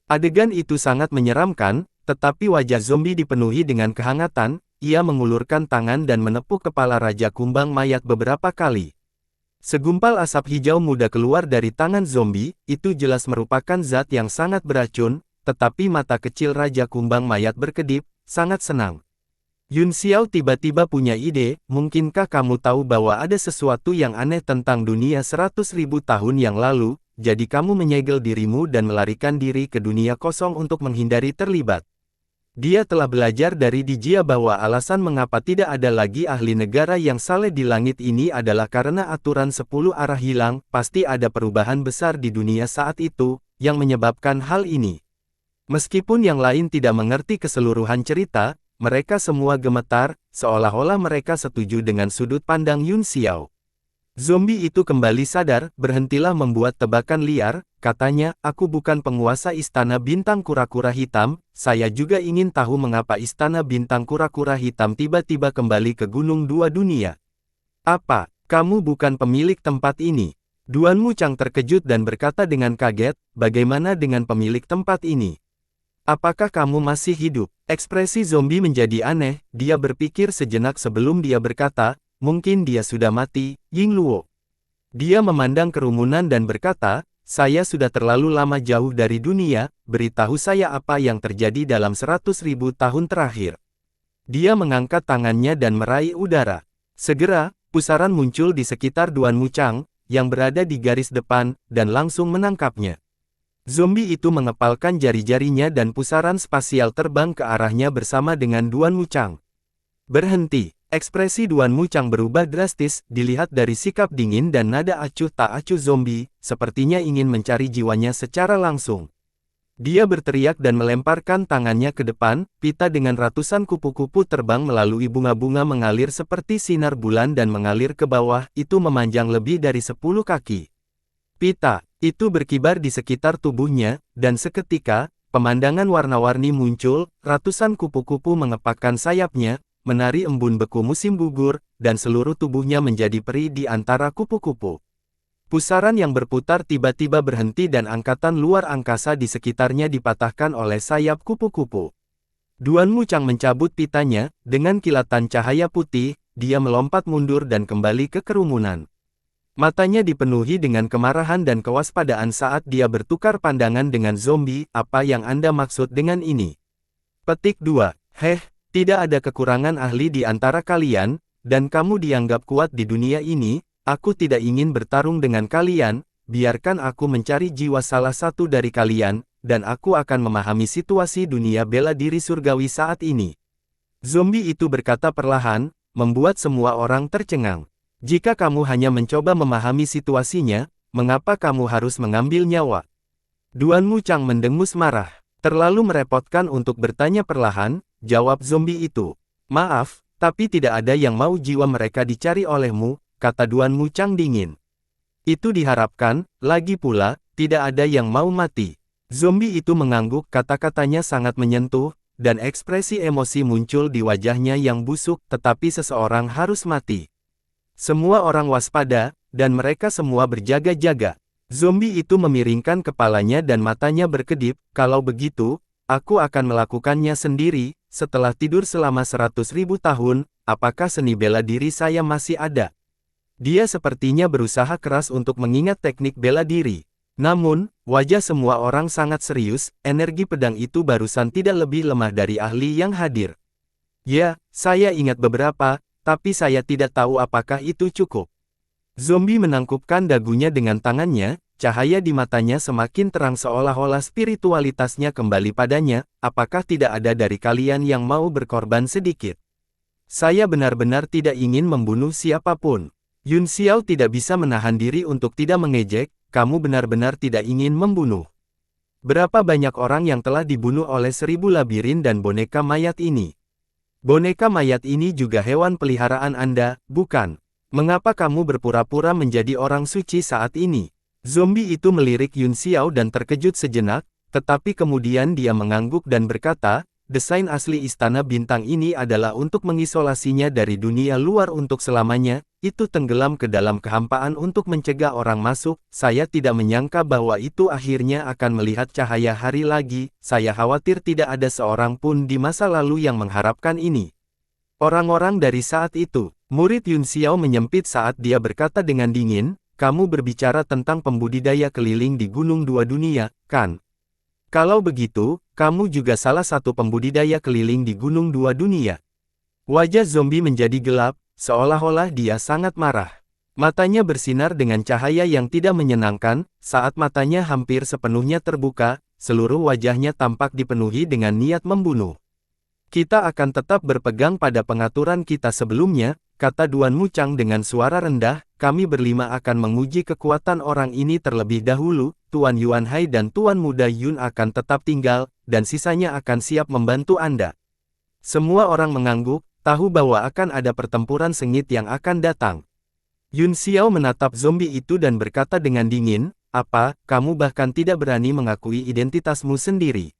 Adegan itu sangat menyeramkan, tetapi wajah zombie dipenuhi dengan kehangatan, ia mengulurkan tangan dan menepuk kepala Raja Kumbang Mayat beberapa kali. Segumpal asap hijau muda keluar dari tangan zombie, itu jelas merupakan zat yang sangat beracun, tetapi mata kecil Raja Kumbang Mayat berkedip, sangat senang. Yun Xiao tiba-tiba punya ide, mungkinkah kamu tahu bahwa ada sesuatu yang aneh tentang dunia 100.000 tahun yang lalu, jadi kamu menyegel dirimu dan melarikan diri ke dunia kosong untuk menghindari terlibat. Dia telah belajar dari Dijia bahwa alasan mengapa tidak ada lagi ahli negara yang saleh di langit ini adalah karena aturan 10 arah hilang, pasti ada perubahan besar di dunia saat itu, yang menyebabkan hal ini. Meskipun yang lain tidak mengerti keseluruhan cerita, mereka semua gemetar, seolah-olah mereka setuju dengan sudut pandang Yun Xiao. Zombie itu kembali sadar, berhentilah membuat tebakan liar, katanya, aku bukan penguasa istana bintang kura-kura hitam, saya juga ingin tahu mengapa istana bintang kura-kura hitam tiba-tiba kembali ke Gunung Dua Dunia. Apa, kamu bukan pemilik tempat ini? Duan Wuchang terkejut dan berkata dengan kaget, bagaimana dengan pemilik tempat ini? Apakah kamu masih hidup? Ekspresi zombie menjadi aneh, dia berpikir sejenak sebelum dia berkata, mungkin dia sudah mati, Ying Luo. Dia memandang kerumunan dan berkata, saya sudah terlalu lama jauh dari dunia, beritahu saya apa yang terjadi dalam 100.000 tahun terakhir. Dia mengangkat tangannya dan meraih udara. Segera, pusaran muncul di sekitar Duan Wuchang, yang berada di garis depan, dan langsung menangkapnya. Zombie itu mengepalkan jari-jarinya dan pusaran spasial terbang ke arahnya bersama dengan Duan Wuchang. Berhenti. Ekspresi Duan Wuchang berubah drastis, dilihat dari sikap dingin dan nada acuh tak acuh zombie, sepertinya ingin mencari jiwanya secara langsung. Dia berteriak dan melemparkan tangannya ke depan, pita dengan ratusan kupu-kupu terbang melalui bunga-bunga mengalir seperti sinar bulan dan mengalir ke bawah, itu memanjang lebih dari 10 kaki. Pita itu berkibar di sekitar tubuhnya, dan seketika, pemandangan warna-warni muncul, ratusan kupu-kupu mengepakkan sayapnya, menari embun beku musim gugur, dan seluruh tubuhnya menjadi peri di antara kupu-kupu. Pusaran yang berputar tiba-tiba berhenti dan angkatan luar angkasa di sekitarnya dipatahkan oleh sayap kupu-kupu. Duan Wuchang mencabut pitanya, dengan kilatan cahaya putih, dia melompat mundur dan kembali ke kerumunan. Matanya dipenuhi dengan kemarahan dan kewaspadaan saat dia bertukar pandangan dengan zombie, apa yang Anda maksud dengan ini? Petik 2. Tidak ada kekurangan ahli di antara kalian, dan kamu dianggap kuat di dunia ini, aku tidak ingin bertarung dengan kalian, biarkan aku mencari jiwa salah satu dari kalian, dan aku akan memahami situasi dunia bela diri surgawi saat ini. Zombie itu berkata perlahan, membuat semua orang tercengang. Jika kamu hanya mencoba memahami situasinya, mengapa kamu harus mengambil nyawa? Duan Wuchang mendengus marah. Terlalu merepotkan untuk bertanya perlahan, jawab zombie itu. Maaf, tapi tidak ada yang mau jiwa mereka dicari olehmu, kata Duan Wuchang dingin. Itu diharapkan, lagi pula, tidak ada yang mau mati. Zombie itu mengangguk, kata-katanya sangat menyentuh, dan ekspresi emosi muncul di wajahnya yang busuk, tetapi seseorang harus mati. Semua orang waspada, dan mereka semua berjaga-jaga. Zombie itu memiringkan kepalanya dan matanya berkedip, kalau begitu, aku akan melakukannya sendiri, setelah tidur selama 100.000 tahun, apakah seni bela diri saya masih ada? Dia sepertinya berusaha keras untuk mengingat teknik bela diri. Namun, wajah semua orang sangat serius, energi pedang itu barusan tidak lebih lemah dari ahli yang hadir. Ya, saya ingat beberapa, tapi saya tidak tahu apakah itu cukup. Zombie menangkupkan dagunya dengan tangannya, cahaya di matanya semakin terang seolah-olah spiritualitasnya kembali padanya, apakah tidak ada dari kalian yang mau berkorban sedikit? Saya benar-benar tidak ingin membunuh siapapun. Yun Xiao tidak bisa menahan diri untuk tidak mengejek, kamu benar-benar tidak ingin membunuh. Berapa banyak orang yang telah dibunuh oleh 1000 labirin dan boneka mayat ini? Boneka mayat ini juga hewan peliharaan Anda, bukan? Mengapa kamu berpura-pura menjadi orang suci saat ini? Zombie itu melirik Yun Xiao dan terkejut sejenak, tetapi kemudian dia mengangguk dan berkata, desain asli istana bintang ini adalah untuk mengisolasinya dari dunia luar untuk selamanya, itu tenggelam ke dalam kehampaan untuk mencegah orang masuk, saya tidak menyangka bahwa itu akhirnya akan melihat cahaya hari lagi, saya khawatir tidak ada seorang pun di masa lalu yang mengharapkan ini. Orang-orang dari saat itu, murid Yun Xiao menyempit saat dia berkata dengan dingin, kamu berbicara tentang pembudidaya keliling di Gunung Dua Dunia, kan? Kalau begitu, kamu juga salah satu pembudidaya keliling di Gunung Dua Dunia. Wajah zombie menjadi gelap, seolah-olah dia sangat marah. Matanya bersinar dengan cahaya yang tidak menyenangkan, saat matanya hampir sepenuhnya terbuka, seluruh wajahnya tampak dipenuhi dengan niat membunuh. Kita akan tetap berpegang pada pengaturan kita sebelumnya, kata Duan Wuchang dengan suara rendah, kami berlima akan menguji kekuatan orang ini terlebih dahulu, Tuan Yuan Hai dan Tuan Muda Yun akan tetap tinggal, dan sisanya akan siap membantu Anda. Semua orang mengangguk, tahu bahwa akan ada pertempuran sengit yang akan datang. Yun Xiao menatap zombie itu dan berkata dengan dingin, "Apa, kamu bahkan tidak berani mengakui identitasmu sendiri?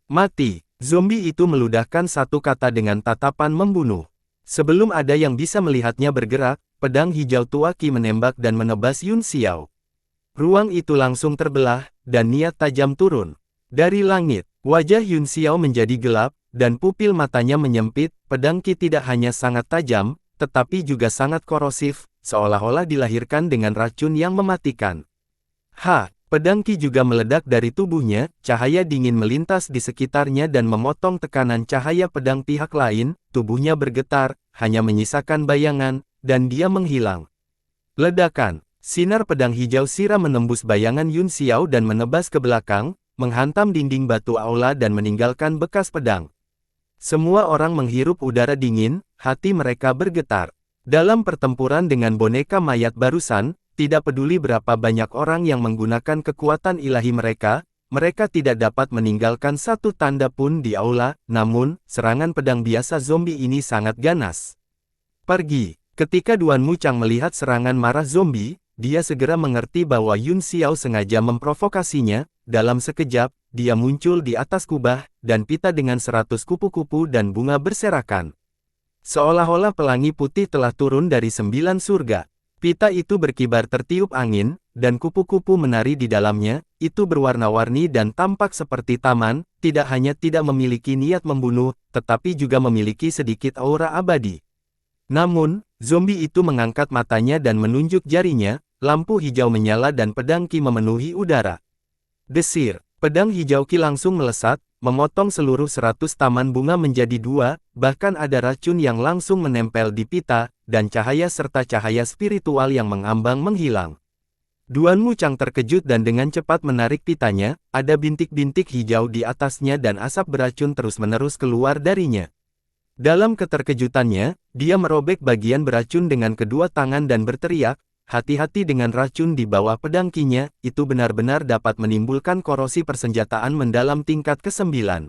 Mati!" Zombie itu meludahkan satu kata dengan tatapan membunuh. Sebelum ada yang bisa melihatnya bergerak, pedang hijau tua Qi menembak dan menebas Yun Xiao. Ruang itu langsung terbelah, dan niat tajam turun. Dari langit, wajah Yun Xiao menjadi gelap, dan pupil matanya menyempit. Pedang Qi tidak hanya sangat tajam, tetapi juga sangat korosif, seolah-olah dilahirkan dengan racun yang mematikan. Pedang Qi juga meledak dari tubuhnya, cahaya dingin melintas di sekitarnya dan memotong tekanan cahaya pedang pihak lain, tubuhnya bergetar, hanya menyisakan bayangan, dan dia menghilang. Ledakan, sinar pedang hijau siram menembus bayangan Yun Xiao dan menebas ke belakang, menghantam dinding batu aula dan meninggalkan bekas pedang. Semua orang menghirup udara dingin, hati mereka bergetar. Dalam pertempuran dengan boneka mayat barusan, tidak peduli berapa banyak orang yang menggunakan kekuatan ilahi mereka, mereka tidak dapat meninggalkan satu tanda pun di aula, namun, serangan pedang biasa zombie ini sangat ganas. Pergi. Ketika Duan Muchang melihat serangan marah zombie, dia segera mengerti bahwa Yun Xiao sengaja memprovokasinya. Dalam sekejap, dia muncul di atas kubah, dan pita dengan 100 kupu-kupu dan bunga berserakan. Seolah-olah pelangi putih telah turun dari 9 surga. Pita itu berkibar tertiup angin, dan kupu-kupu menari di dalamnya, itu berwarna-warni dan tampak seperti taman, tidak hanya tidak memiliki niat membunuh, tetapi juga memiliki sedikit aura abadi. Namun, zombie itu mengangkat matanya dan menunjuk jarinya, lampu hijau menyala dan pedang Qi memenuhi udara. Desir, pedang hijau Qi langsung melesat, memotong seluruh 100 taman bunga menjadi 2, bahkan ada racun yang langsung menempel di pita, dan cahaya serta cahaya spiritual yang mengambang menghilang. Duan Muchang terkejut dan dengan cepat menarik pitanya, ada bintik-bintik hijau di atasnya dan asap beracun terus-menerus keluar darinya. Dalam keterkejutannya, dia merobek bagian beracun dengan kedua tangan dan berteriak, "Hati-hati dengan racun di bawah pedang Qi-nya, itu benar-benar dapat menimbulkan korosi persenjataan mendalam tingkat ke-9.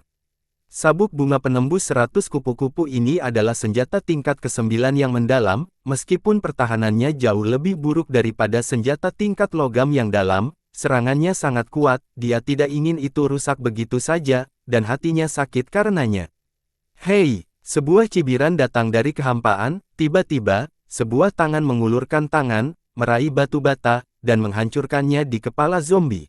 Sabuk bunga penembus 100 kupu-kupu ini adalah senjata tingkat ke-9 yang mendalam, meskipun pertahanannya jauh lebih buruk daripada senjata tingkat logam yang dalam, serangannya sangat kuat, dia tidak ingin itu rusak begitu saja, dan hatinya sakit karenanya." "Hei!" Sebuah cibiran datang dari kehampaan, tiba-tiba, sebuah tangan mengulurkan tangan, meraih batu bata, dan menghancurkannya di kepala zombie.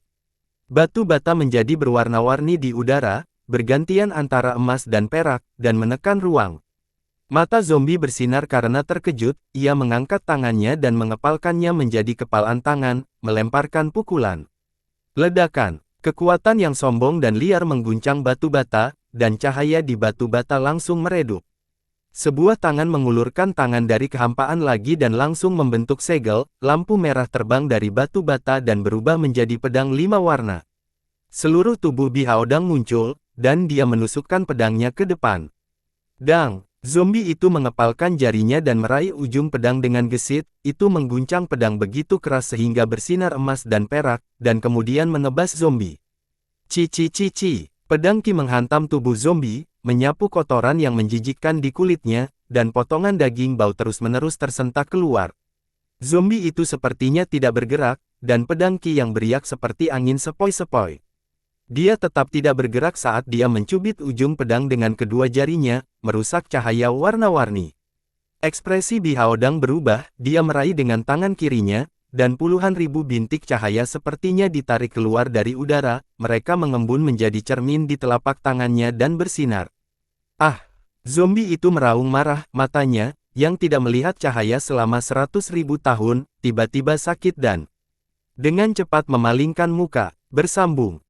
Batu bata menjadi berwarna-warni di udara, bergantian antara emas dan perak, dan menekan ruang. Mata zombie bersinar karena terkejut, ia mengangkat tangannya dan mengepalkannya menjadi kepalan tangan, melemparkan pukulan. Ledakan, kekuatan yang sombong dan liar mengguncang batu bata, dan cahaya di batu bata langsung meredup. Sebuah tangan mengulurkan tangan dari kehampaan lagi dan langsung membentuk segel, lampu merah terbang dari batu bata dan berubah menjadi pedang 5 warna. Seluruh tubuh Bihaodang muncul, dan dia menusukkan pedangnya ke depan. Dang! Zombie itu mengepalkan jarinya dan meraih ujung pedang dengan gesit, itu mengguncang pedang begitu keras sehingga bersinar emas dan perak, dan kemudian menebas zombie. Cici. Pedang Qi menghantam tubuh zombie, menyapu kotoran yang menjijikkan di kulitnya, dan potongan daging bau terus-menerus tersentak keluar. Zombie itu sepertinya tidak bergerak, dan pedang Qi yang beriak seperti angin sepoi-sepoi. Dia tetap tidak bergerak saat dia mencubit ujung pedang dengan kedua jarinya, merusak cahaya warna-warni. Ekspresi Bihaodang berubah, dia meraih dengan tangan kirinya, dan puluhan ribu bintik cahaya sepertinya ditarik keluar dari udara, mereka mengembun menjadi cermin di telapak tangannya dan bersinar. Zombie itu meraung marah, matanya, yang tidak melihat cahaya selama 100.000 tahun, tiba-tiba sakit dan dengan cepat memalingkan muka, bersambung.